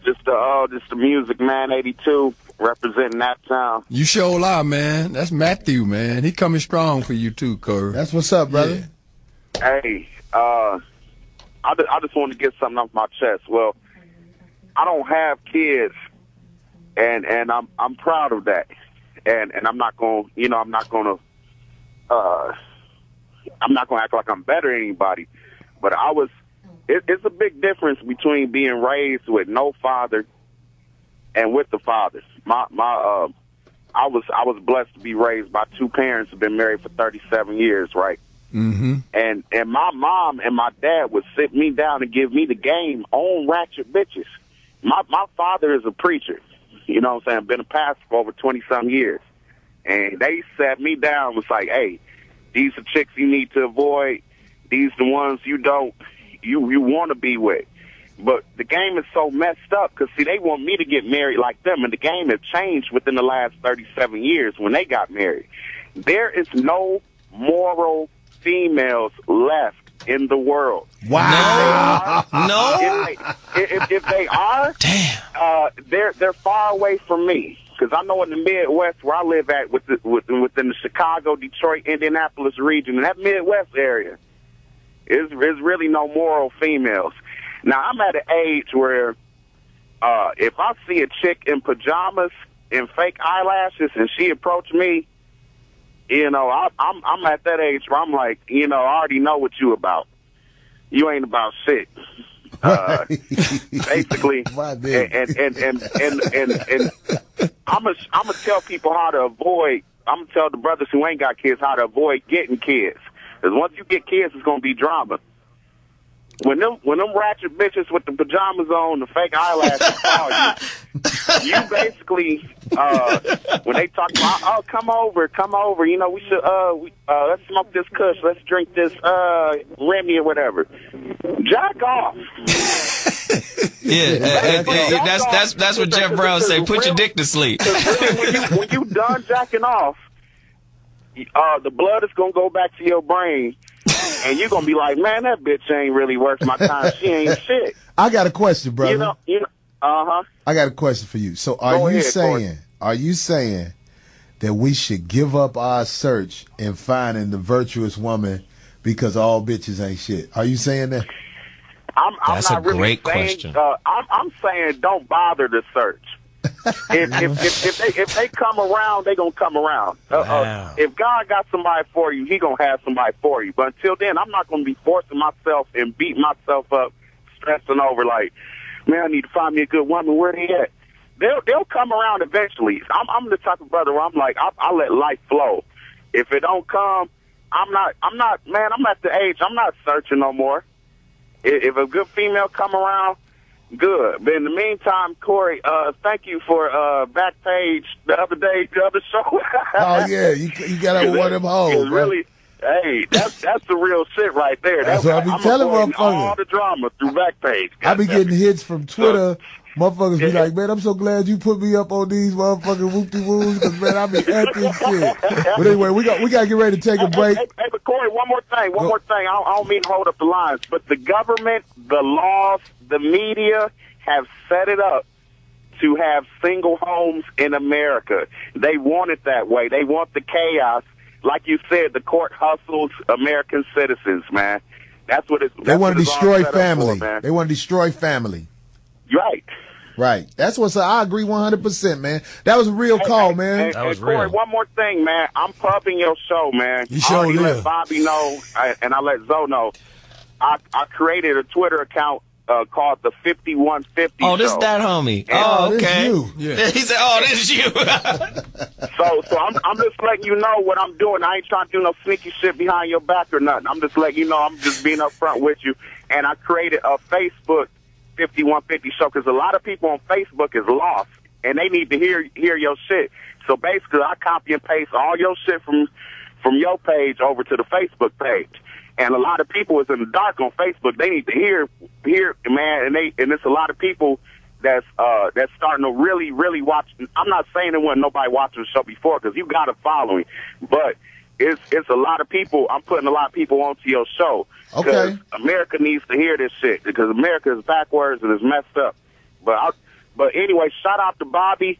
Just the Music Man 82 representing that town. You sure are, man. That's Matthew, man. He coming strong for you too, Corey. That's what's up, brother. Yeah. Hey, I just wanted to get something off my chest. Well, I don't have kids, and I'm proud of that. And I'm not going to act like I'm better than anybody. But it's a big difference between being raised with no father and with the father. I was blessed to be raised by two parents who've been married for 37 years, right? Mm-hmm. And my mom and my dad would sit me down and give me the game on ratchet bitches. My father is a preacher, you know what I'm saying? Been a pastor for over 20-some years. And they sat me down and was like, hey, these are chicks you need to avoid. These are the ones you want to be with. But the game is so messed up because, see, they want me to get married like them, and the game has changed within the last 37 years when they got married. There is no moral females left in the world. Wow. No? If they are, damn, they're far away from me. Because I know in the Midwest where I live at, within the Chicago, Detroit, Indianapolis region, in that Midwest area, is really no moral females. Now, I'm at an age where if I see a chick in pajamas and fake eyelashes and she approach me, you know, I'm at that age where I'm like, you know, I already know what you about. You ain't about shit. Basically, and I'm gonna tell people how to avoid. I'm gonna tell the brothers who ain't got kids how to avoid getting kids. Because once you get kids, it's gonna be drama. When them ratchet bitches with the pajamas on, the fake eyelashes call you basically when they talk about, oh, come over, you know, we should let's smoke this kush, let's drink this Remy or whatever. Jack off. That's what Jeff Brown say. Put your dick to sleep. Really, when you done jacking off, the blood is gonna go back to your brain. And you're going to be like, man, that bitch ain't really worth my time. She ain't shit. I got a question, brother. You know, uh-huh. I got a question for you. So are you saying that we should give up our search in finding the virtuous woman because all bitches ain't shit? Are you saying that? That's a great question. I'm saying don't bother to search. If they come around, they gonna come around. Wow. If God got somebody for you, He gonna have somebody for you. But until then, I'm not gonna be forcing myself and beating myself up, stressing over like, man, I need to find me a good woman. Where they at? They'll come around eventually. I'm the type of brother where I'm like, I let life flow. If it don't come, I'm not. Man, I'm at the age. I'm not searching no more. If a good female come around, good. But in the meantime, Corey, thank you for Backpage the other show. Oh yeah, you got to one of them hoes. It's really, hey, that's the real shit right there. That's what I be telling motherfuckers. All the drama through Backpage. I be getting hits from Twitter. Motherfuckers be like, man, I'm so glad you put me up on these motherfucking whoop-de-woos, because, man, I be at this shit. But anyway, we got to get ready to take a break. Hey, but Corey, one more thing. I don't mean to hold up the lines, but the government, the laws, the media have set it up to have single homes in America. They want it that way. They want the chaos. Like you said, the court hustles American citizens, man. That's what it's. They want to destroy family. They want to destroy family. Right. Right. That's what's. I agree 100%, man. That was a real call, man. That was Corey, real. one more thing, man. I'm pubbing your show, man. You sure I did. let Bobby know, and I let Zoe know. I created a Twitter account called the 5150 Oh, this show. That homie. And, oh, this okay. you. Yeah. He said, "Oh, this is you." So I'm just letting you know what I'm doing. I ain't trying to do no sneaky shit behind your back or nothing. I'm just letting you know I'm just being upfront with you. And I created a Facebook 5150 show because a lot of people on Facebook is lost and they need to hear your shit. So basically, I copy and paste all your shit from your page over to the Facebook page. And a lot of people is in the dark on Facebook. They need to hear, man. And it's a lot of people that's starting to really, really watch. I'm not saying there wasn't nobody watching the show before because you got a following, but it's a lot of people. I'm putting a lot of people onto your show. Okay. America needs to hear this shit because America is backwards and is messed up. But anyway, shout out to Bobby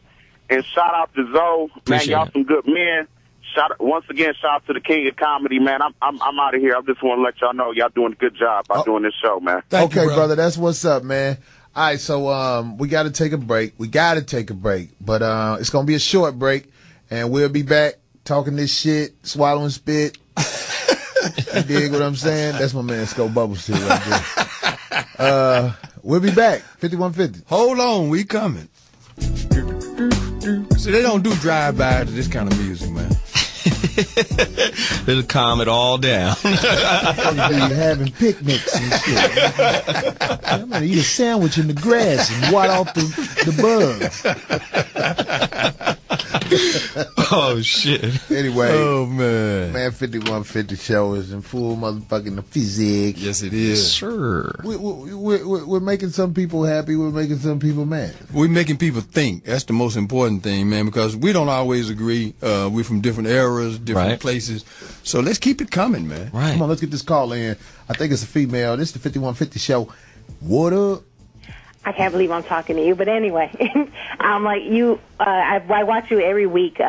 and shout out to Zoe. Man, y'all some good men. Once again, shout out to the King of Comedy, man. I'm out of here. I just want to let y'all know y'all doing a good job by doing this show, man. Thank you, brother. That's what's up, man. All right, so we got to take a break. But it's gonna be a short break, and we'll be back talking this shit, swallowing spit. You dig what I'm saying? That's my man Scope Bubbles shit right there. We'll be back. 5150. Hold on, we coming. So they don't do drive-by to this kind of music, man. It'll calm it all down. Be having picnics and shit. I'm gonna eat a sandwich in the grass and wad off the bugs. Oh shit. Anyway, Oh man, 5150 show is in full motherfucking physics. yes it is. Sure. We're making some people happy. We're making some people mad. We're making people think. That's the most important thing, man, because we don't always agree. We're from different eras, different places. So let's keep it coming, man. Right. Come on, let's get this call in. I think it's a female. This is the 5150 show. What up? I can't believe I'm talking to you, but anyway, I'm like you. I watch you every week.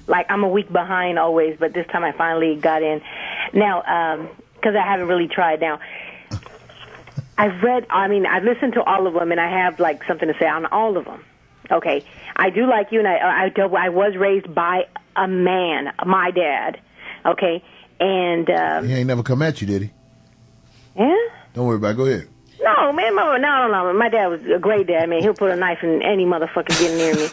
Like I'm a week behind always, but this time I finally got in. Now, because I haven't really tried. Now, I've listened to all of them, and I have like something to say on all of them. Okay, I do like you, and I was raised by a man, my dad. Okay, and he ain't never come at you, did he? Yeah. Don't worry about it. Go ahead. No, man, no. My dad was a great dad. I mean, he'll put a knife in any motherfucker getting near me.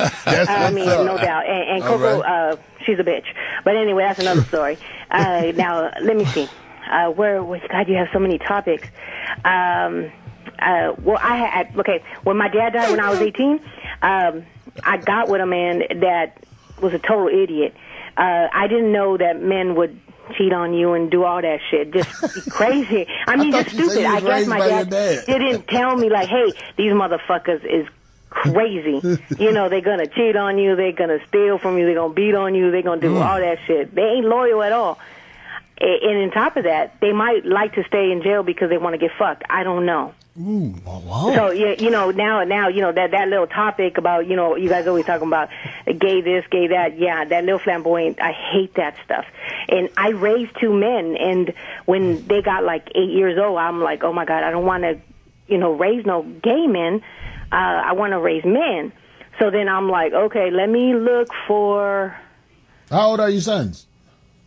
No doubt. And Coco, she's a bitch. But anyway, that's another story. Now, let me see. God, you have so many topics. When my dad died when I was 18, I got with a man that was a total idiot. I didn't know that men would cheat on you and do all that shit. Just be crazy. I mean, just stupid. I guess my dad didn't tell me, like, hey, these motherfuckers is crazy. You know, they're going to cheat on you. They're going to steal from you. They're going to beat on you. They're going to do all that shit. They ain't loyal at all. And on top of that, they might like to stay in jail because they want to get fucked. I don't know. Ooh. So, yeah, you know, now, you know, that little topic about, you know, you guys always talking about gay this, gay that. Yeah, that little flamboyant, I hate that stuff. And I raised 2 men, and when they got like 8 years old, I'm like, oh my God, I don't want to, you know, raise no gay men. I want to raise men. So then I'm like, okay, let me look for. How old are your sons?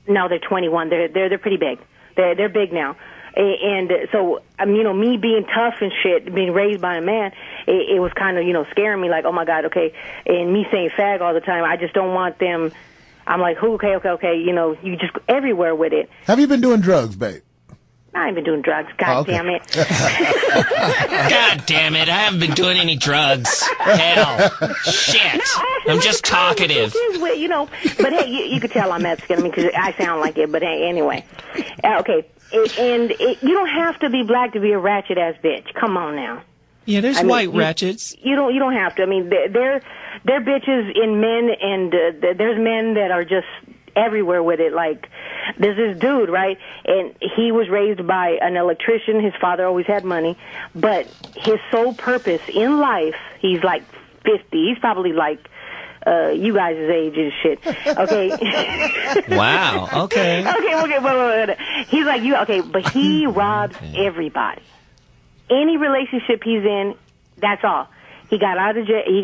No, they're 21. They're pretty big. They're big now. And so, you know, me being tough and shit, being raised by a man, it was kind of, you know, scaring me, like, oh my God, okay. And me saying fag all the time, I just don't want them. I'm like, okay, you know, you just everywhere with it. Have you been doing drugs, babe? I ain't been doing drugs. God damn it. God damn it. I haven't been doing any drugs. Hell. Shit. I'm just talkative. You know, but hey, you could tell I'm Mexican, I mean, because I sound like it, but hey, anyway. Okay. You don't have to be black to be a ratchet-ass bitch. Come on now. Yeah, there's white ratchets. You don't have to. I mean, they're bitches in men, and there's men that are just everywhere with it. Like, there's this dude, right? And he was raised by an electrician. His father always had money. But his sole purpose in life, he's like 50. He's probably like you guys' age and shit. Okay. Wow. Okay. Okay. He's like you. Okay, but he robs everybody. Any relationship he's in, that's all. He got out of jail. He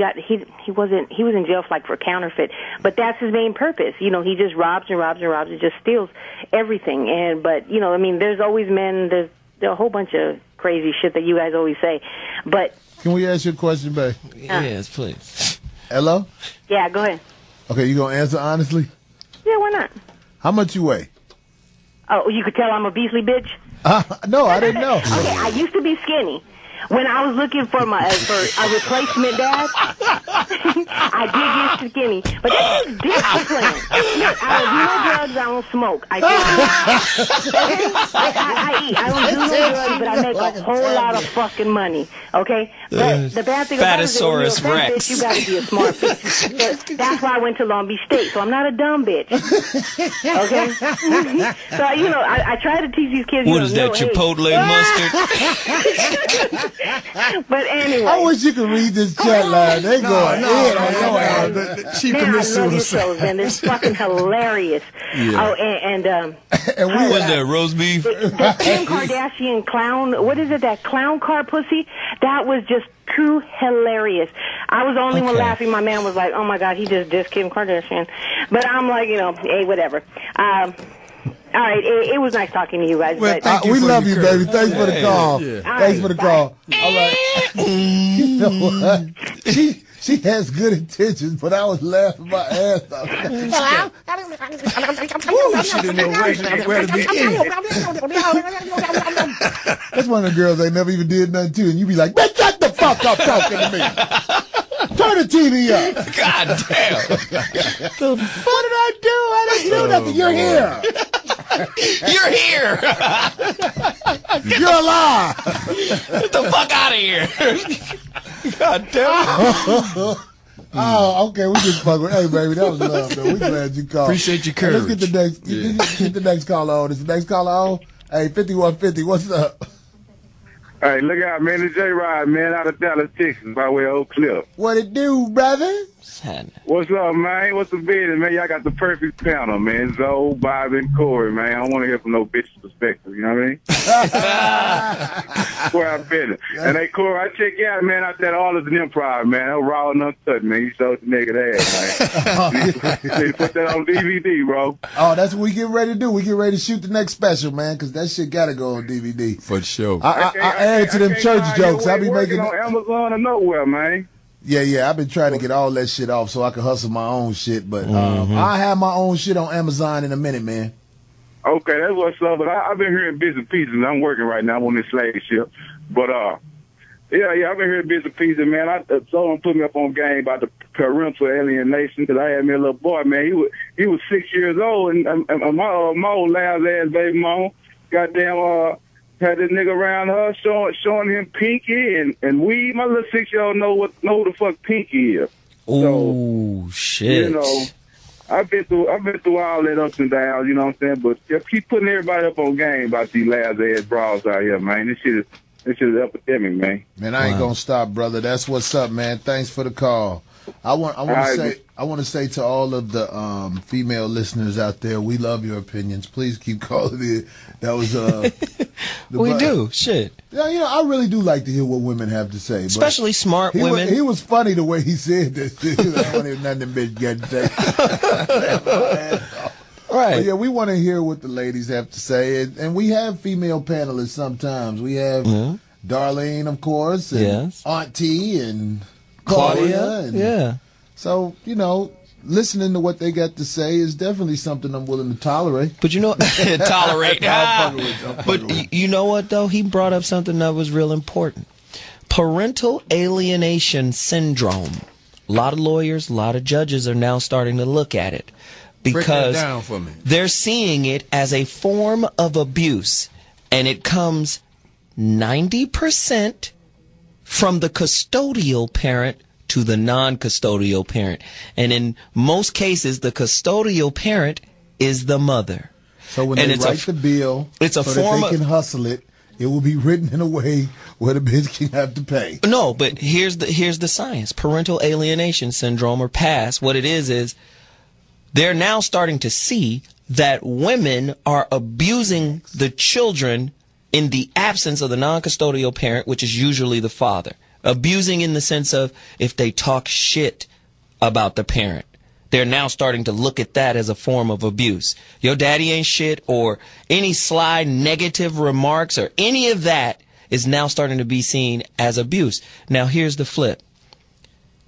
was in jail for counterfeit, but that's his main purpose. You know, he just robs and just steals everything. But you know, I mean, there's always men. There's a whole bunch of crazy shit that you guys always say. But can we ask you a question, babe? Yes, please. Hello? Yeah, go ahead. Okay, you gonna answer honestly? Yeah, why not? How much you weigh? Oh, you could tell I'm a beastly bitch? No, I didn't know. Okay, I used to be skinny. When I was looking for a replacement dad, I did get skinny. But that is discipline. Look, I don't do no drugs, I don't smoke. I eat. I don't do no drugs, but I make a whole lot of fucking money. Okay? But the bad thing about it is that when you're a fat bitch, you gotta be a smart bitch. But that's why I went to Long Beach State, so I'm not a dumb bitch. Okay? So, you know, I try to teach these kids, what is that, Chipotle mustard? But anyway, I wish you could read this chat line. They going in on your ass. Man, I love your shows, man. They're fucking hilarious. Yeah. Oh, and what was that, roast beef? The Kim Kardashian clown. What is it? That clown car pussy. That was just too hilarious. I was the only one laughing. My man was like, "Oh my God, he just dissed Kim Kardashian." But I'm like, you know, hey, whatever. All right, it was nice talking to you guys. Well, we love you, baby. Thanks for the call. Yeah. Thanks for the call. All right. You know what? She has good intentions, but I was laughing my ass off. She didn't know where to begin. That's one of the girls they never even did nothing to, and you be like, "Bitch, shut the fuck up talking to me. Turn the TV up." God damn. What did I do? I didn't do nothing. You're here. You're here. You're alive. Get the fuck out of here. God damn. Oh, okay. We just fuck with. Hey, baby, that was love, though. We glad you called. Appreciate your courage. Let's get the next caller on. Is the next caller on? Hey, 5150. What's up? Hey, look out, man. It's J-Rod, man, out of Dallas, Texas, by way of Oak Cliff. What it do, brother? What's up, man? What's the business, man? Y'all got the perfect panel, man. Zoe, Bob, and Corey, man. I don't want to hear from no bitch perspective, you know what I mean? Where I've been. And hey, Corey, I check you out, man, out there all as an improv, man. That was raw and uncut, man. You showed the nigga ass, man. You put that on DVD, bro. Oh, that's what we get ready to do. We get ready to shoot the next special, man, because that shit got to go on DVD. For sure. I add to them church jokes. I be making on Amazon or nowhere, man. Yeah, I've been trying to get all that shit off so I can hustle my own shit, but I have my own shit on Amazon in a minute, man. Okay, that's what's up. But I've been hearing bits and pieces. I'm working right now. I'm on this slave ship. But yeah, I've been hearing bits and pieces, man. Someone put me up on game about the parental alienation because I had me a little boy, man. He was 6 years old, and my old loud ass baby mom, goddamn, had this nigga around her showing him pinky and weed. My little 6-year-old know who the fuck pinky is. Oh, so, shit. You know, I've been through all that ups and downs, you know what I'm saying? But keep putting everybody up on game about these last ass brawls out here, man. This shit is epidemic, man. Man, I ain't gonna stop, brother. That's what's up, man. Thanks for the call. I want to say to all of the female listeners out there, we love your opinions. Please keep calling in. That was we do. Shit. Yeah, you know, I really do like to hear what women have to say, especially smart women. He was funny the way he said this. I don't even nothing bitch got to say. Right. But yeah, we want to hear what the ladies have to say, and we have female panelists sometimes. We have Darlene, of course, and Aunt T, and Claudia. And so, you know, listening to what they got to say is definitely something I'm willing to tolerate. But you know, tolerate. But you know what, though? He brought up something that was real important. Parental alienation syndrome. A lot of lawyers, a lot of judges are now starting to look at it because down for me. They're seeing it as a form of abuse, and it comes 90% from the custodial parent to the non-custodial parent. And in most cases, the custodial parent is the mother. So when they write the bill, it's a form that they can hustle it, it will be written in a way where the bitch can have to pay. No, but here's the science. Parental alienation syndrome, or PASS, what it is they're now starting to see that women are abusing the children in the absence of the non-custodial parent, which is usually the father. Abusing in the sense of if they talk shit about the parent. They're now starting to look at that as a form of abuse. Your daddy ain't shit, or any sly negative remarks or any of that is now starting to be seen as abuse. Now here's the flip.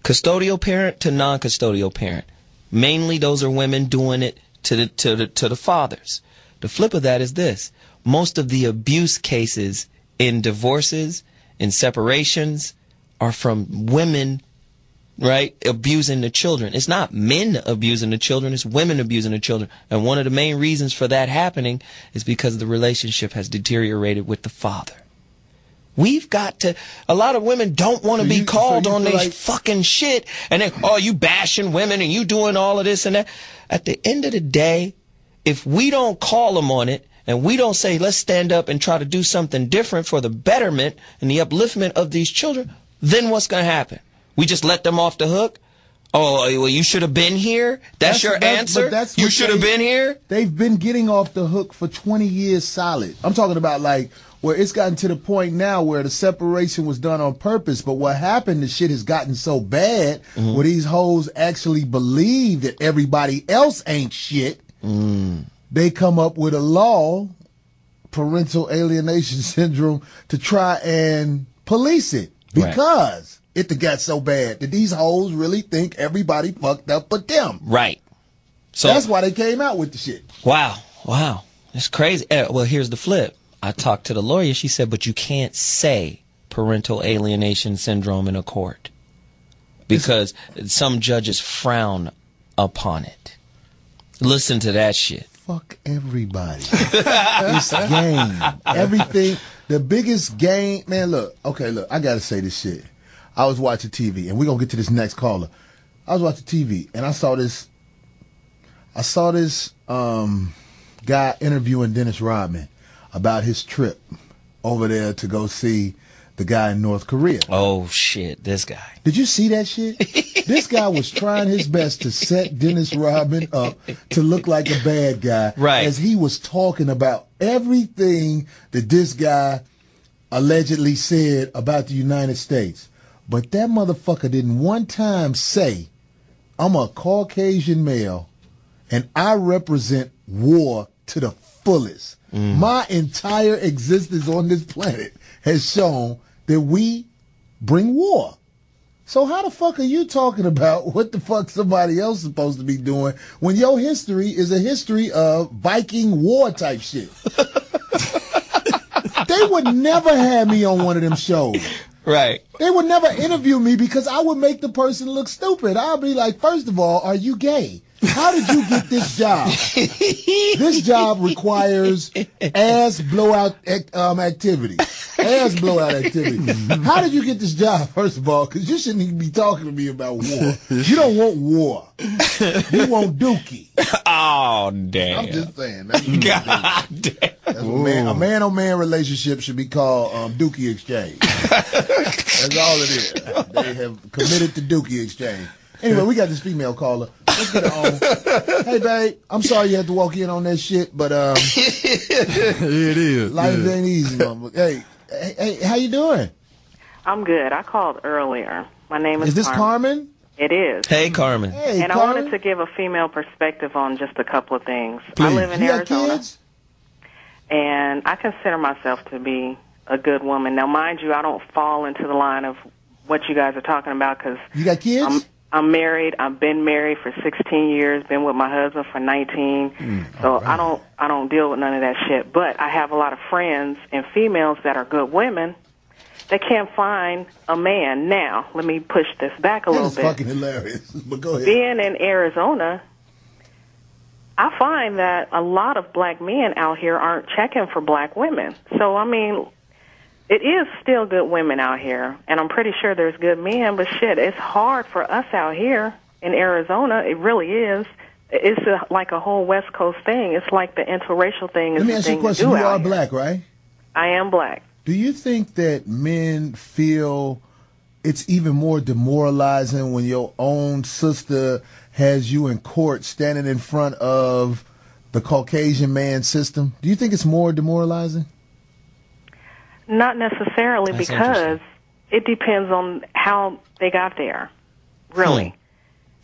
Custodial parent to non-custodial parent. Mainly those are women doing it to the fathers. The flip of that is this. Most of the abuse cases in divorces, in separations, are from women, right, abusing the children. It's not men abusing the children, it's women abusing the children. And one of the main reasons for that happening is because the relationship has deteriorated with the father. We've got to, a lot of women don't want to be called on their fucking shit, and then, oh, you bashing women and you doing all of this and that. At the end of the day, if we don't call them on it, and we don't say, let's stand up and try to do something different for the betterment and the upliftment of these children, then what's going to happen? We just let them off the hook? Oh, well, you should have been here? That's your answer? You should have been here? They've been getting off the hook for 20 years solid. I'm talking about like where it's gotten to the point now where the separation was done on purpose. But what happened, the shit has gotten so bad where these hoes actually believe that everybody else ain't shit. They come up with a law, parental alienation syndrome, to try and police it because it got so bad that these hoes really think everybody fucked up but them. Right. So that's why they came out with the shit. Wow. It's crazy. Well, here's the flip. I talked to the lawyer. She said, but you can't say parental alienation syndrome in a court because some judges frown upon it. Listen to that shit. Fuck everybody. It's game. Everything. The biggest game. Man, look. Okay, look. I got to say this shit. I was watching TV, and we're going to get to this next caller. I was watching TV, and I saw this guy interviewing Dennis Rodman about his trip over there to go see the guy in North Korea. Oh, shit. This guy. Did you see that shit? This guy was trying his best to set Dennis Rodman up to look like a bad guy. Right. As he was talking about everything that this guy allegedly said about the United States. But that motherfucker didn't one time say, I'm a Caucasian male and I represent war to the fullest. My entire existence on this planet has shown that we bring war. So how the fuck are you talking about what the fuck somebody else is supposed to be doing when your history is a history of Viking war type shit? They would never have me on one of them shows. Right. They would never interview me because I would make the person look stupid. I'll be like, first of all, are you gay? How did you get this job? This job requires ass blowout activity. Ass blowout activity. How did you get this job, first of all? Because you shouldn't even be talking to me about war. You don't want war. You want dookie. Oh, damn. I'm just saying. That's God damn. That's a man-on-man relationship should be called dookie exchange. That's all it is. They have committed to dookie exchange. Anyway, we got this female caller. Let's get her on. Hey, babe, I'm sorry you had to walk in on that shit, but it is. Life ain't easy, mama. Hey, how you doing? I'm good. I called earlier. My name is Is this Carmen? It is. Hey, Carmen. Hey, and Carmen. I wanted to give a female perspective on just a couple of things. Please. I live in You got Arizona, kids? and I consider myself to be a good woman. Now, mind you, I don't fall into the line of what you guys are talking about because you got kids? I'm married. I've been married for 16 years. Been with my husband for 19. So right. I don't deal with none of that shit. But I have a lot of friends and females that are good women that can't find a man. Now, let me push this back a little bit. That's fucking hilarious. But go ahead. Being in Arizona, I find that a lot of black men out here aren't checking for black women. So, I mean, it is still good women out here, and I'm pretty sure there's good men, but shit, it's hard for us out here in Arizona. It really is. It's like a whole West Coast thing. It's like the interracial thing. Let me ask you a question. You are black, right? I am black. Do you think that men feel it's even more demoralizing when your own sister has you in court standing in front of the Caucasian man system? Do you think it's more demoralizing? Not necessarily, That's because it depends on how they got there, really.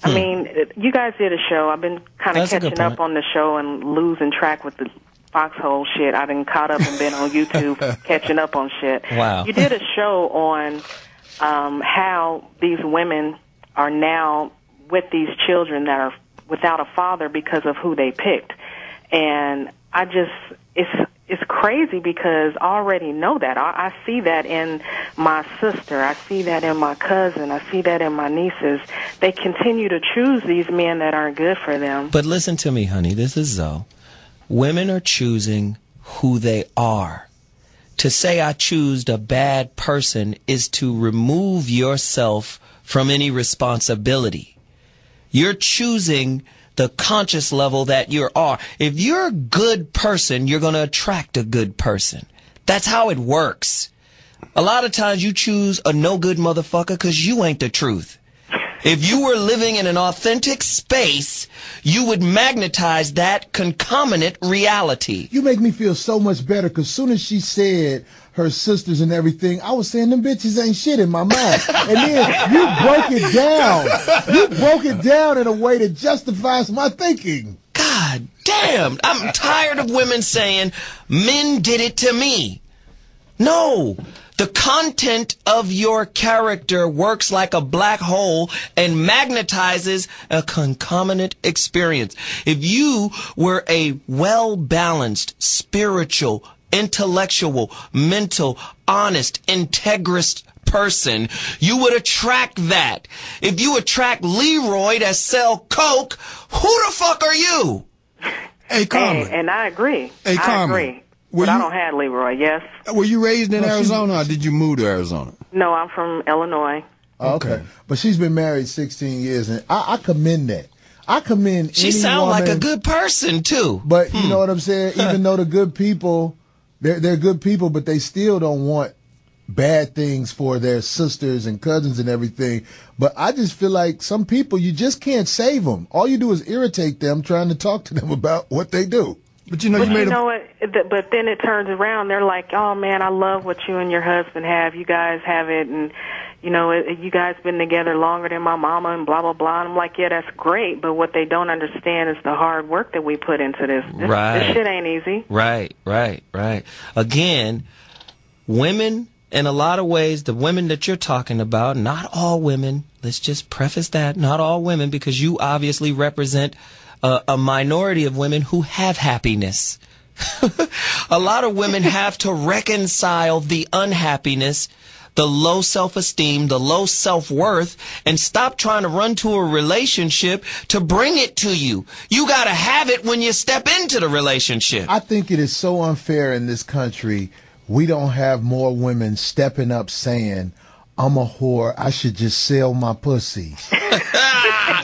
I mean, you guys did a show. I've been kind of catching up on the show and losing track with the foxhole shit. I've been caught up and been on YouTube catching up on shit. Wow. You did a show on how these women are now with these children that are without a father because of who they picked. And I just, it's crazy because I already know that. I see that in my sister. I see that in my cousin. I see that in my nieces. They continue to choose these men that aren't good for them. But listen to me, honey. This is Zoe. Women are choosing who they are. To say I choose a bad person is to remove yourself from any responsibility. You're choosing the conscious level that you are. If you're a good person, you're going to attract a good person. That's how it works. A lot of times you choose a no good motherfucker because you ain't the truth. If you were living in an authentic space, you would magnetize that concomitant reality. You make me feel so much better because soon as she said her sisters and everything, I was saying them bitches ain't shit in my mind. And then you broke it down. You broke it down in a way that justifies my thinking. God damn. I'm tired of women saying men did it to me. No. The content of your character works like a black hole and magnetizes a concomitant experience. If you were a well-balanced, spiritual, intellectual, mental, honest, integrist person, you would attract that. If you attract Leroy to sell coke, who the fuck are you? Hey, Carmen. And I agree. Hey, Carmen. I agree. But I don't have Leroy, yes. Were you raised in Arizona or did you move to Arizona? No, I'm from Illinois. Okay. But she's been married 16 years, and I commend that. I commend She sounds like a good person, too. But you know what I'm saying? Even though the good people, they're good people, but they still don't want bad things for their sisters and cousins and everything. But I just feel like some people, you just can't save them. All you do is irritate them trying to talk to them about what they do. But you know, but then it turns around. They're like, "Oh man, I love what you and your husband have. You guys have it, and you guys been together longer than my mama, and blah blah blah." And I'm like, "Yeah, that's great." But what they don't understand is the hard work that we put into this. This shit ain't easy. Right. Again, women, in a lot of ways, the women that you're talking about, not all women. Let's just preface that, not all women, because you obviously represent a minority of women who have happiness. A lot of women have to reconcile the unhappiness, the low self-esteem, the low self-worth, and stop trying to run to a relationship to bring it to you. You got to have it when you step into the relationship. I think it is so unfair in this country. We don't have more women stepping up saying, "I'm a whore, I should just sell my pussy."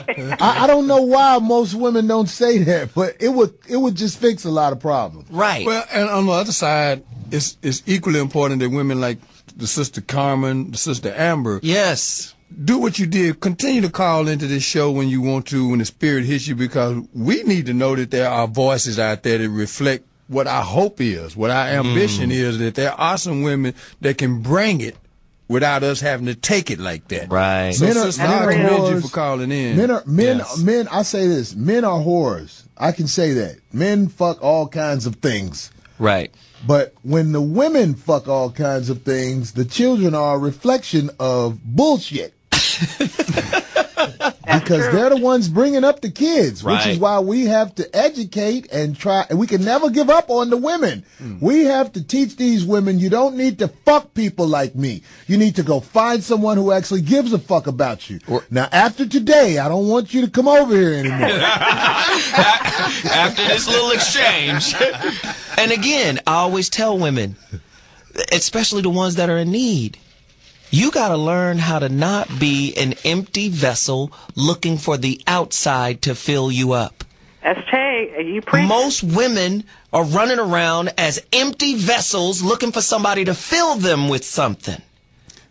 I don't know why most women don't say that, but it would just fix a lot of problems. Right. Well, and on the other side, it's equally important that women like the sister Carmen, the sister Amber, yes, do what you did. Continue to call into this show when you want to, when the spirit hits you, because we need to know that there are voices out there that reflect what our hope is, what our ambition is, that there are some women that can bring it without us having to take it like that. Right. So, sister, I commend you for calling in. Men, I say this, men are whores. I can say that. Men fuck all kinds of things. Right. But when the women fuck all kinds of things, the children are a reflection of bullshit. Because they're the ones bringing up the kids, which is why we have to educate and try. And we can never give up on the women. We have to teach these women, you don't need to fuck people like me. You need to go find someone who actually gives a fuck about you. Now, after today, I don't want you to come over here anymore. After this little exchange. And again, I always tell women, especially the ones that are in need, you got to learn how to not be an empty vessel looking for the outside to fill you up. You preach. Most women are running around as empty vessels looking for somebody to fill them with something.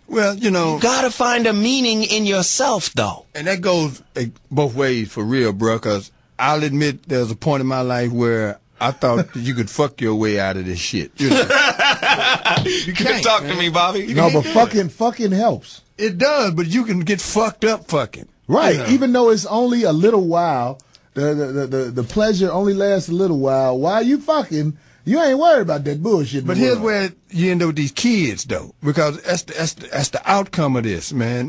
Well, you got to find a meaning in yourself, though. And that goes both ways for real, bro, because I'll admit there was a point in my life where I thought that you could fuck your way out of this shit. You can't talk to me, Bobby. No, but fucking helps. It does, but you can get fucked up fucking. Right. Even though it's only a little while, the pleasure only lasts a little while. While you fucking, you ain't worried about that bullshit. But here's where you end up with these kids, though, because that's the outcome of this, man.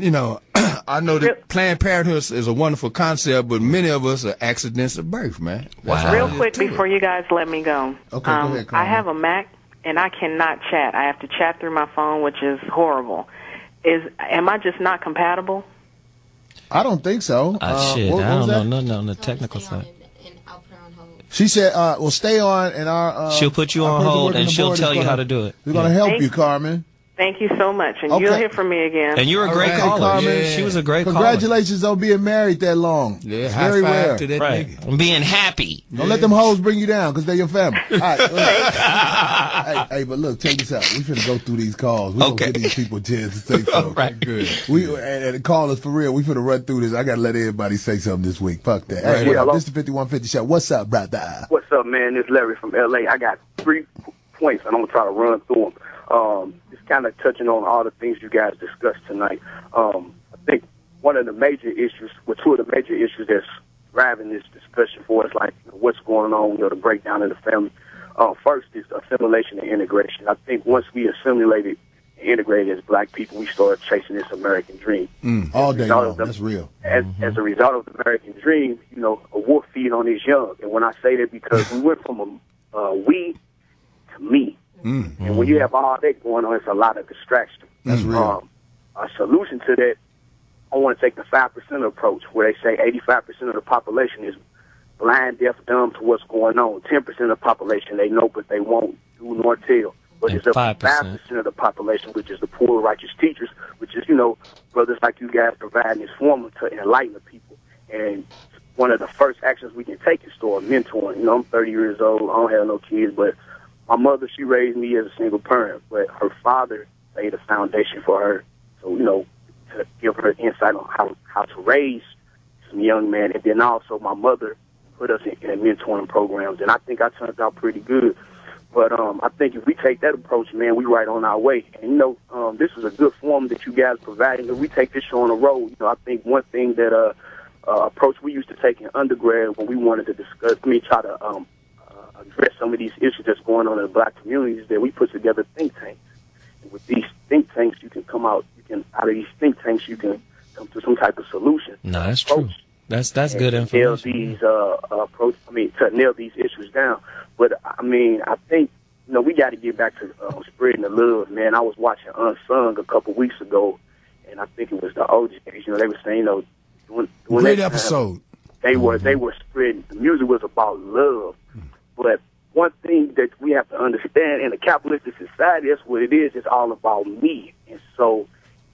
I know that Planned Parenthood is a wonderful concept, but many of us are accidents of birth, man. Wow. Real quick before you guys let me go. Okay, go ahead, I have a Mac, and I cannot chat. I have to chat through my phone, which is horrible. Am I just not compatible? I don't think so. Shit, I don't know nothing on the technical side. She said, well, stay on, and she'll put you on hold, and she'll tell you how to do it. We're going to help you, Carmen. Thank you so much, and you'll hear from me again. And you're a great caller. Carmen. Yeah. She was a great caller. Congratulations on being married that long. Yeah, it's very rare. To that nigga. I'm being happy. Don't let them hoes bring you down, because they're your family. All right. hey, but look, check this out. We finna go through these calls. We gonna give these people a chance to say something. Right. Good. And call us for real. We finna run through this. I gotta let everybody say something this week. Fuck that. Hey, this is the 5150 show. What's up, brother? What's up, man? This is Larry from L.A. I got 3 points, and I'm gonna try to run through them. Just kind of touching on all the things you guys discussed tonight. I think one of the major issues, two of the major issues that's driving this discussion for us, like what's going on, the breakdown of the family. First is assimilation and integration. I think once we assimilated and integrated as black people, we started chasing this American dream. All day long. That's real. As a result of the American dream, a wolf feed on his young. And when I say that, because we went from we to me. And when you have all that going on, it's a lot of distraction. That's real. A solution to that, I want to take the 5% approach, where they say 85% of the population is blind, deaf, dumb to what's going on. 10% of the population, they know, but they won't do nor tell. But it's up to 5% of the population, which is the poor, righteous teachers, which is, brothers like you guys providing this formula to enlighten the people. And one of the first actions we can take is start mentoring. I'm 30 years old. I don't have no kids, but my mother, she raised me as a single parent, but her father lay the foundation for her. So, to give her insight on how to raise some young men. And then also my mother put us in mentoring programs, and I think I turned out pretty good. But I think if we take that approach, man, we right on our way. And, this is a good form that you guys providing. If we take this show on the road, I think one thing that approach we used to take in undergrad when we wanted to try to address some of these issues that's going on in the black communities, that we put together think tanks. And with these think tanks, out of these think tanks, you can come to some type of solution. No, that's true. That's good information. To nail these issues down. But I think we got to get back to spreading the love, man. I was watching Unsung a couple weeks ago, and I think it was the OJs. They were saying, doing great episode. They were spreading. The music was about love, but one thing that we have to understand in a capitalistic society, that's what it is. It's all about me, and so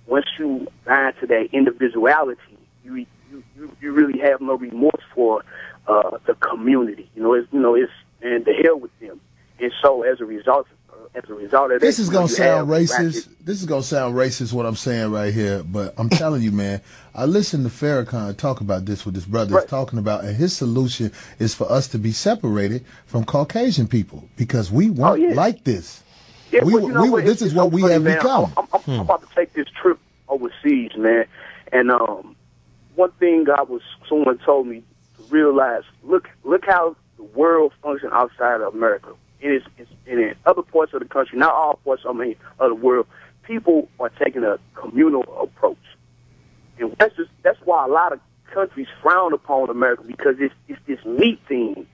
once you bind to that individuality, you really have no remorse for the community. And the hell with them. And so as a result of that, this is gonna sound racist. This is gonna sound racist what I'm saying right here, but I'm telling you, man. I listened to Farrakhan talk about this with his brother. He's talking about, and his solution is for us to be separated from Caucasian people because we weren't like this. Yeah, this is what we have become. I'm about to take this trip overseas, man, and one thing someone told me to realize. Look how the world functions outside of America. It's in other parts of the country, not all parts of the world, people are taking a communal approach. And that's why a lot of countries frown upon America, because it's this meat thing.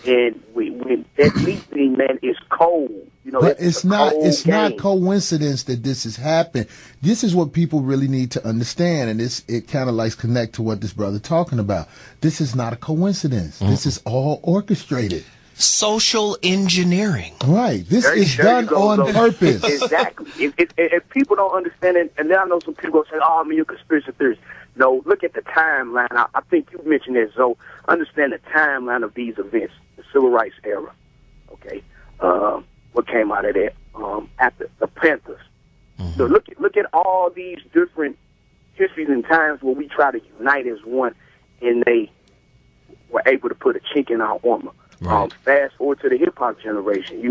And when that meat thing, man, is cold. But it's not coincidence that this has happened. This is what people really need to understand, and it kind of like connect to what this brother talking about. This is not a coincidence. This is all orchestrated. Social engineering. Right. This is done on purpose. Exactly. If people don't understand it, and then I know some people say, "Oh, you're a conspiracy theorist." No, look at the timeline. I think you mentioned that, Zoe. Understand the timeline of these events, the civil rights era. Okay. What came out of that? After the Panthers. So look at all these different histories and times where we try to unite as one, and they were able to put a chink in our armor. Right. Fast forward to the hip hop generation.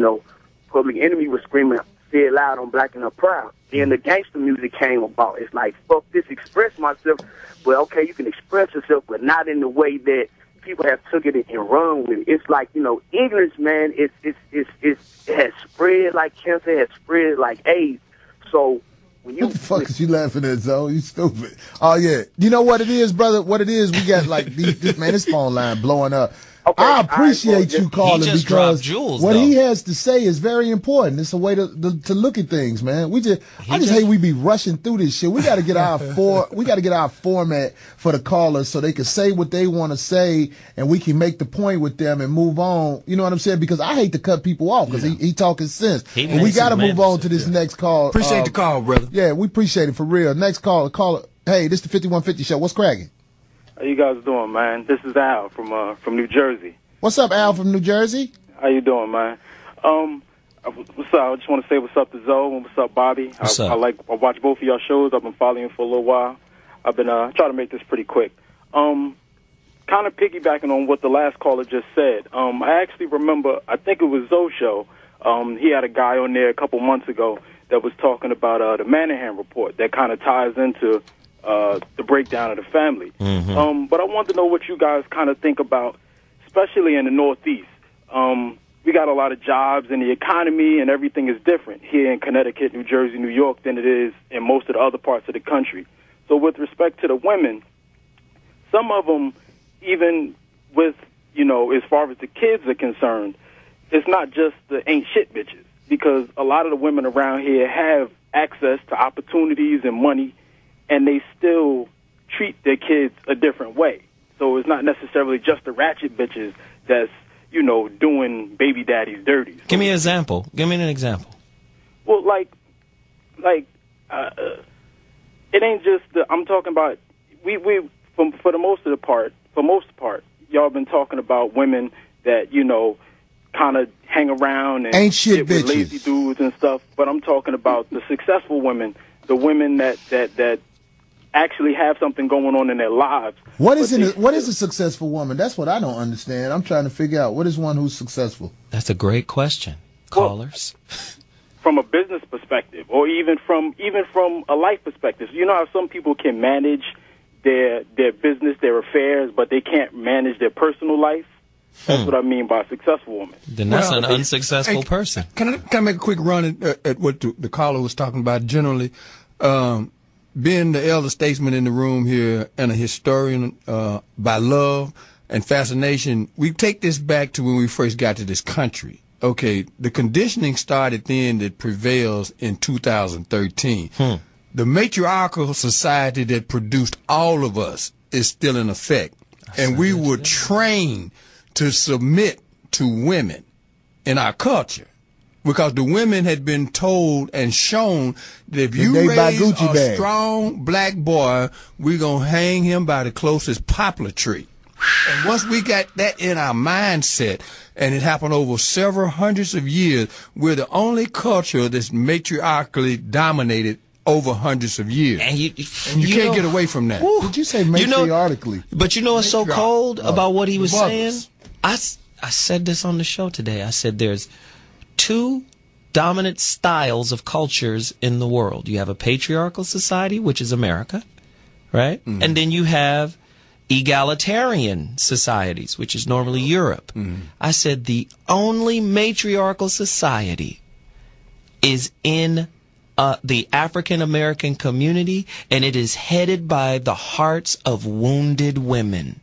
Public Enemy was screaming, "Say it loud, I'm black and I'm proud." Then the gangster music came about. It's like, fuck this, express myself. Well, okay, you can express yourself, but not in the way that people have took it and run with it. It's like, ignorance, man, it has spread like cancer, it has spread like AIDS. So when you... What the fuck is you laughing at, Zoe? You stupid. Oh, yeah. You know what it is, brother? What it is, we got like, this phone line blowing up. Okay, I appreciate you calling because what he has to say is very important. It's a way to look at things, man. I just hate we be rushing through this shit. We got to get our format for the callers so they can say what they want to say and we can make the point with them and move on. You know what I'm saying? Because I hate to cut people off because he talking sense. But we got to move on to this next call. Appreciate the call, brother. Yeah, we appreciate it for real. Next caller. Hey, this is the 5150 show. What's cracking? How you guys doing, man? This is Al from New Jersey. What's up, Al from New Jersey? How you doing, man? What's up? I just want to say what's up to Zoe and what's up, Bobby. What's up? I watch both of y'all shows. I've been following you for a little while. I've been trying to make this pretty quick. Kind of piggybacking on what the last caller just said. I actually remember, I think it was Zoe's show. He had a guy on there a couple months ago that was talking about the Manahan report that kind of ties into the breakdown of the family. Mm-hmm. But I wanted to know what you guys kind of think about, especially in the Northeast. We got a lot of jobs and the economy and everything is different here in Connecticut, New Jersey, New York than it is in most of the other parts of the country. So with respect to the women, some of them, even with, as far as the kids are concerned, it's not just the ain't shit bitches, because a lot of the women around here have access to opportunities and money, and they still treat their kids a different way. So it's not necessarily just the ratchet bitches that's, doing baby daddy's dirty. So Give me an example. Give me an example. Well, it ain't just I'm talking about, for the most part, y'all been talking about women that, kind of hang around and ain't shit get with bitches, lazy dudes and stuff. But I'm talking about the successful women, the women that actually have something going on in their lives. What is a successful woman? That's what I don't understand. I'm trying to figure out what is one who's successful. That's a great question, callers. From a business perspective, or even from a life perspective. You know how some people can manage their business, their affairs, but they can't manage their personal life? That's what I mean by a successful woman. Then that's an unsuccessful person. Can I make a quick run at what the caller was talking about generally? Being the elder statesman in the room here and a historian by love and fascination, we take this back to when we first got to this country. Okay, the conditioning started then that prevails in 2013. The matriarchal society that produced all of us is still in effect. And we were trained to submit to women in our culture. Because the women had been told and shown that if you raise a strong black boy, we're going to hang him by the closest poplar tree. And once we got that in our mindset, and it happened over several hundreds of years, we're the only culture that's matriarchally dominated over hundreds of years. And you can't get away from that. Did you say matriarchally? But you know what's so cold about what he was saying? I said this on the show today. I said there's two dominant styles of cultures in the world. You have a patriarchal society, which is America, right? Mm-hmm. And then you have egalitarian societies, which is normally Europe. Mm-hmm. I said the only matriarchal society is in the African American community, and it is headed by the hearts of wounded women.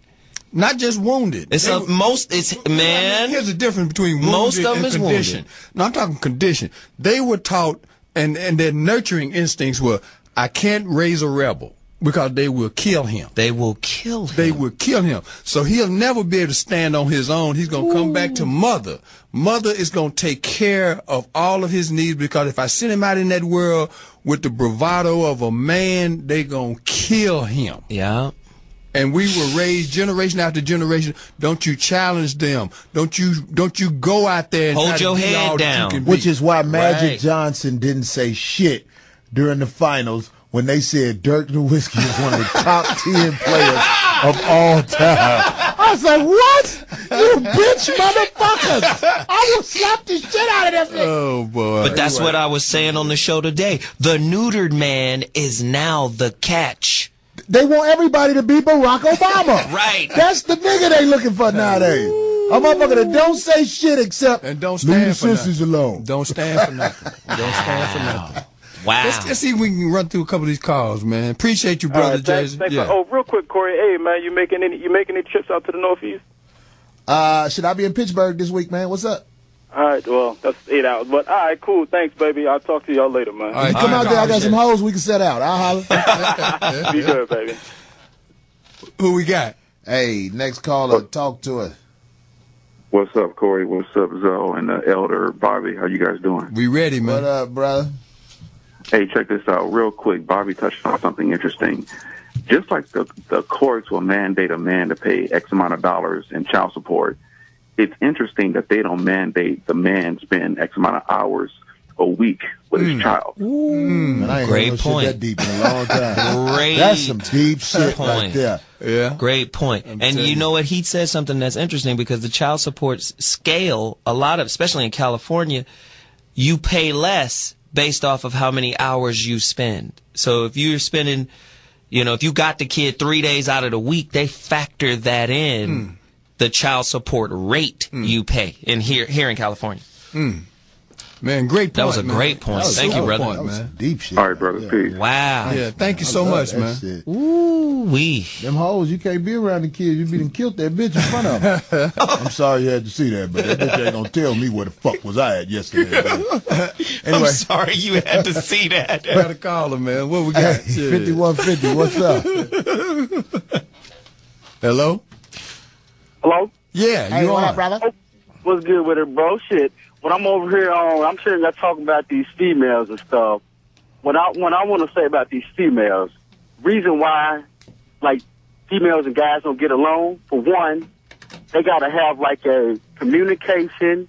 Not just wounded. Here's the difference between wounded and conditioned. No, I'm talking condition. They were taught, and their nurturing instincts were, I can't raise a rebel because they will kill him. They will kill him. They will kill him. So he'll never be able to stand on his own. He's going to come back to mother. Mother is going to take care of all of his needs, because if I send him out in that world with the bravado of a man, they're going to kill him. Yeah. And we were raised generation after generation. Don't you challenge them. Don't you go out there and hold your head down. Which is why Magic Johnson didn't say shit during the finals when they said Dirk Nowitzki is one of the top 10 players of all time. I was like, what? You bitch motherfuckers. I will slap the shit out of that thing. Oh, boy. But that's what I was saying on the show today. The neutered man is now the catch. They want everybody to be Barack Obama. Right. That's the nigga they looking for nowadays. A motherfucker that don't say shit except and don't stand leave the sisters alone. Don't stand for nothing. Don't stand for nothing. Wow. Let's see if we can run through a couple of these calls, man. Appreciate you, brother Jason. Yeah. Oh, real quick, Corey. Hey, man, you making any trips out to the Northeast? Should I be in Pittsburgh this week, man? What's up? All right, well, that's 8 hours. But, all right, cool. Thanks, baby. I'll talk to y'all later, man. All right, come out there. I got some hoes we can set out. I'll holler. Be good, baby. Who we got? Hey, next caller, talk to us. What's up, Corey? What's up, Zoe and Elder Bobby? How you guys doing? We ready, man. What up, brother? Hey, check this out real quick. Bobby touched on something interesting. Just like the courts will mandate a man to pay X amount of dollars in child support, it's interesting that they don't mandate the man spend X amount of hours a week with his child. Man, I ain't Great heard no point. shit that deep in a long time. Great That's some deep shit point. right there. Yeah. Great point. And you know what? He said something that's interesting, because the child support scale, a lot of, especially in California, you pay less based off of how many hours you spend. So if you're spending, if you got the kid 3 days out of the week, they factor that in the child support rate you pay here in California. Man, great point. That was a great point. Thank you, brother. Point, man. Deep shit. All right, brother. Peace. Wow. Yeah, thank you so much, man. Shit. Ooh-wee. Them hoes, you can't be around the kids. You be done killed that bitch in front of them. I'm sorry you had to see that, but that bitch ain't gonna tell me where the fuck was I at yesterday. Anyway. I'm sorry you had to see that. Got to call him, man. What we got? Hey, 5150, what's up? Hello? Hello? Yeah, hey, you what on. up, brother? What's good with it, bro? Shit. When I'm over here I'm sitting there talking about these females and stuff. What I want to say about these females, reason why, like, females and guys don't get along, for one, they got to have, like, a communication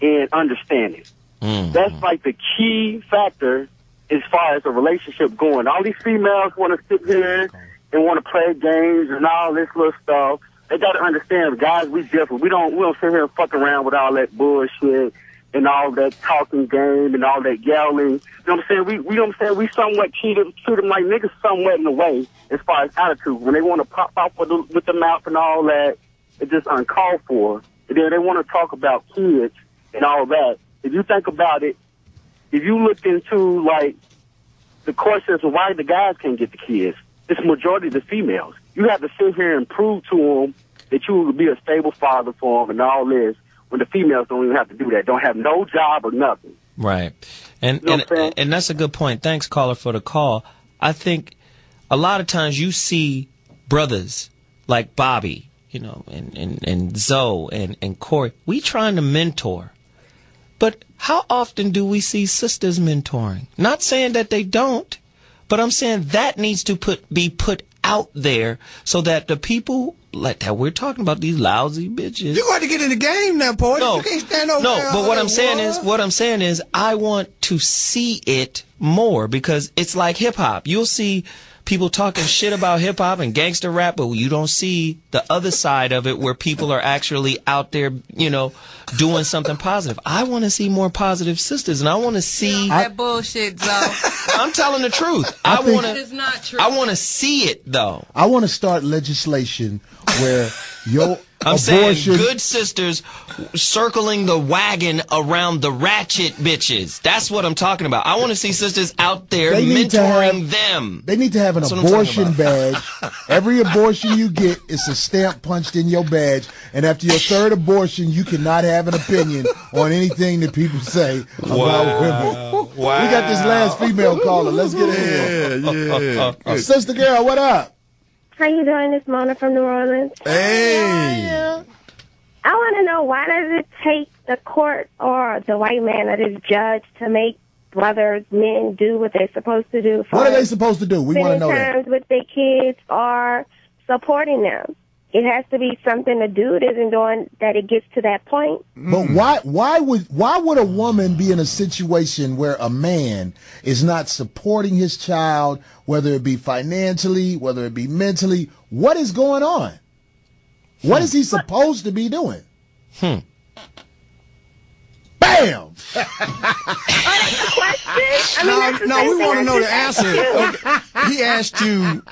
and understanding. That's like the key factor as far as a relationship going. All these females want to sit here and want to play games and all this little stuff. They got to understand, guys, we different. We don't sit here and fuck around with all that bullshit and all that talking game and all that yelling. You know what I'm saying? We somewhat treat them like niggas somewhat in a way as far as attitude. When they want to pop out with the mouth and all that, it's just uncalled for. And then they want to talk about kids and all that. If you think about it, if you look into, like, the questions of why the guys can't get the kids, it's majority of the females. You have to sit here and prove to them that you will be a stable father for them and all this, when the females don't even have to do that, don't have no job or nothing. Right. And You know what I'm saying? and that's a good point. Thanks, caller, for the call. I think a lot of times you see brothers like Bobby, you know, and Zoe and Corey. We trying to mentor. But how often do we see sisters mentoring? Not saying that they don't, but I'm saying that needs to be put out there so that the people like that we're talking about, these lousy bitches. You got to get in the game now, boy. No, you can't stand over no. there. But what I'm saying is, I want to see it more because it's like hip hop. You'll see people talking shit about hip hop and gangster rap, but you don't see the other side of it where people are actually out there, you know, doing something positive. I want to see more positive sisters, and I want to see that bullshit, Zoe. I'm telling the truth. It is not true. I want to see it though. I want to start legislation where your I'm abortion. saying good sisters circling the wagon around the ratchet bitches. That's what I'm talking about. I want to see sisters out there mentoring them. They need to have an abortion badge. Every abortion you get is a stamp punched in your badge. And after your third abortion, you cannot have an opinion on anything that people say about women. Wow. We got this last female caller. Let's get it in. Sister girl, what up? How you doing this morning from New Orleans? Hey. I want to know, why does it take the court or the white man or this judge to make brothers, men do what they're supposed to do? What are they supposed to do? We want to know that. Times with their kids or supporting them. It has to be something the dude isn't doing that it gets to that point. But why would a woman be in a situation where a man is not supporting his child, whether it be financially, whether it be mentally? What is going on? What is he supposed to be doing? Bam! No, we want to know the answer. Okay. He asked you,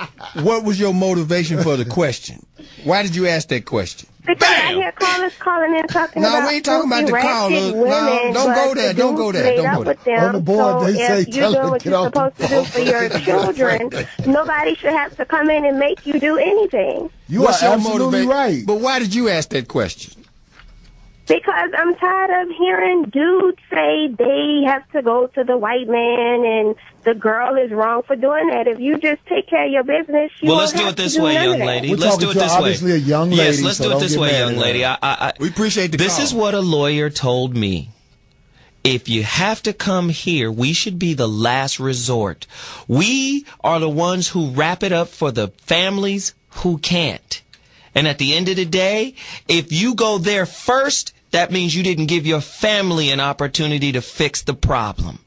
what was your motivation for the question? Why did you ask that question? Because I hear callers calling in talking about. No, we ain't talking about the callers. No, don't go there. Don't go there. Don't go there. On the board, they say, if you're doing what you're supposed to do for your children, nobody should have to come in and make you do anything. You are absolutely right. But why did you ask that question? Because I'm tired of hearing dudes say they have to go to the white man and the girl is wrong for doing that. If you just take care of your business, you let's do it this way, young lady. Let's do it this way. Obviously a young lady. Yes, let's do it this way, young lady. We appreciate the This call. is what a lawyer told me. If you have to come here, we should be the last resort. We are the ones who wrap it up for the families who can't. And at the end of the day, if you go there first, that means you didn't give your family an opportunity to fix the problem.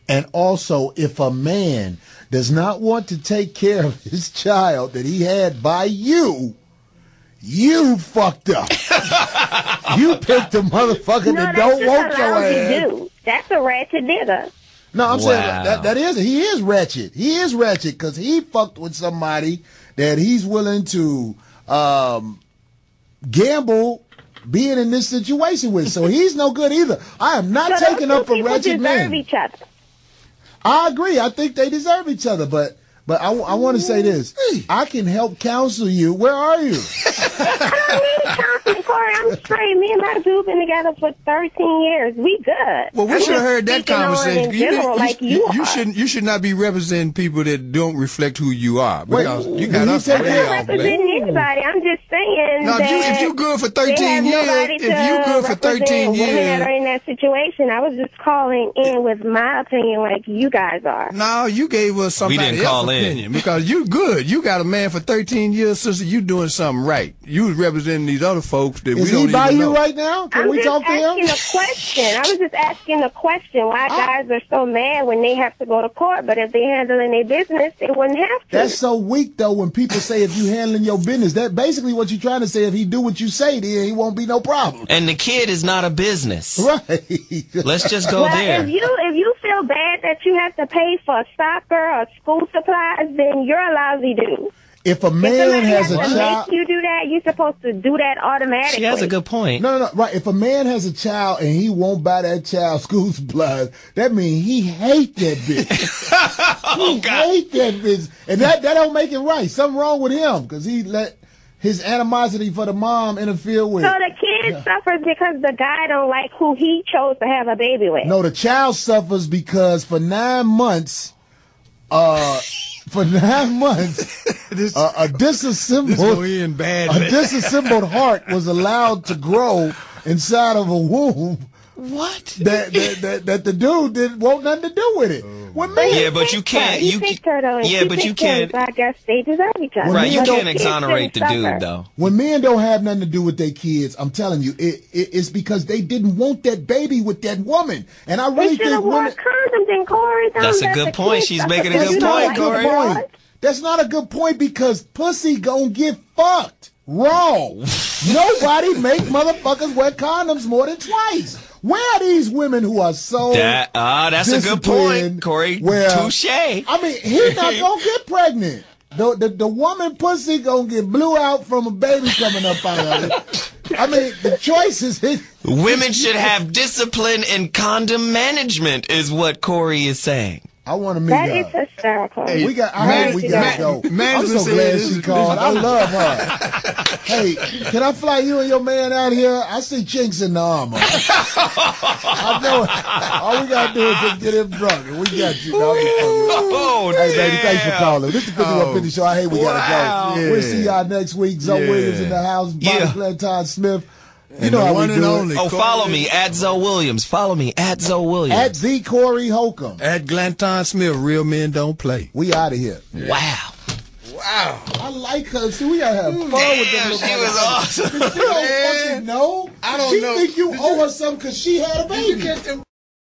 And also, if a man does not want to take care of his child that he had by you, you fucked up. You picked a motherfucker that don't want your ass. That's a ratchet nigga. No, I'm saying he is ratchet. He is ratchet because he fucked with somebody that he's willing to gamble being in this situation with. So he's no good either. I am not taking up for ratchet men. Each other. I agree. I think they deserve each other, but I want to say this. I can help counsel you. Where are you? I don't need counseling, Corey. I'm straight. Me and my dude been together for 13 years. We good. Well, we should have heard that conversation. You should not be representing people that don't reflect who you are. Because you got us way off. Representing anybody. I'm just saying Now, that if you good for 13 years, if you good for 13 years, women that are in that situation, I was just calling in with my opinion, like you guys are. No, you gave us somebody else's opinion because you good. You got a man for 13 years, sister. You doing something right. You was representing these other folks that we don't even know. Is he by you right now? Can we talk to him? I was just asking a question. Why guys are so mad when they have to go to court, but if they handling their business, they wouldn't have to. That's so weak, though, when people say if you handling your business. That basically what you're trying to say. If he do what you say, then he won't be no problem. And the kid is not a business. Right. Let's just go there. If you feel bad that you have to pay for soccer or school supplies, then you're a lousy dude. If a man has a child, make you do that, you're supposed to do that automatically. She has a good point. No, right. If a man has a child and he won't buy that child school supplies, that means he hate that bitch. He hate that bitch, and that don't make it right. Something wrong with him because he let his animosity for the mom interfere with. So the kid suffers because the guy don't like who he chose to have a baby with. No, the child suffers because for 9 months, a disassembled heart was allowed to grow inside of a womb. What? That the dude didn't want nothing to do with it. But you can't. But you can't. I guess stages of each other. Right, you can't exonerate the dude though. When men don't have nothing to do with their kids, I'm telling you, it's because they didn't want that baby with that woman. And I really think women. Condoms in Corey. That's a good point. She's making a good point, Corey. That's not a good point because pussy gonna get fucked raw. Nobody make motherfuckers wear condoms more than twice. Where are these women who are so that's a good point, Corey. Touche. I mean, he's not gonna get pregnant. The woman pussy gonna get blew out from a baby coming up out of it. I mean, the choice is his. Women should have discipline and condom management, is what Corey is saying. I want to meet her. That is hysterical. Hey, we got to go. I'm so glad she called. I love her. Hey, can I fly you and your man out here? I see chinks in the armor. I know. All we got to do is just get him drunk, and we got you. Hey, baby, thanks for calling. This is the 5150 Show. I hate we got to go. Yeah. We'll see y'all next week. Zoe Williams in the house. Bobby Clinton Smith. You know how we do it. Follow me at Zoe Williams. Follow me at Zoe Williams. At the Corey Holcomb. At Glanton Smith. Real men don't play. We out of here. Yeah. Wow. I like her. See, we gotta have fun with them. She was awesome. She don't fucking know. I don't know. She think you owe her something because she had a baby.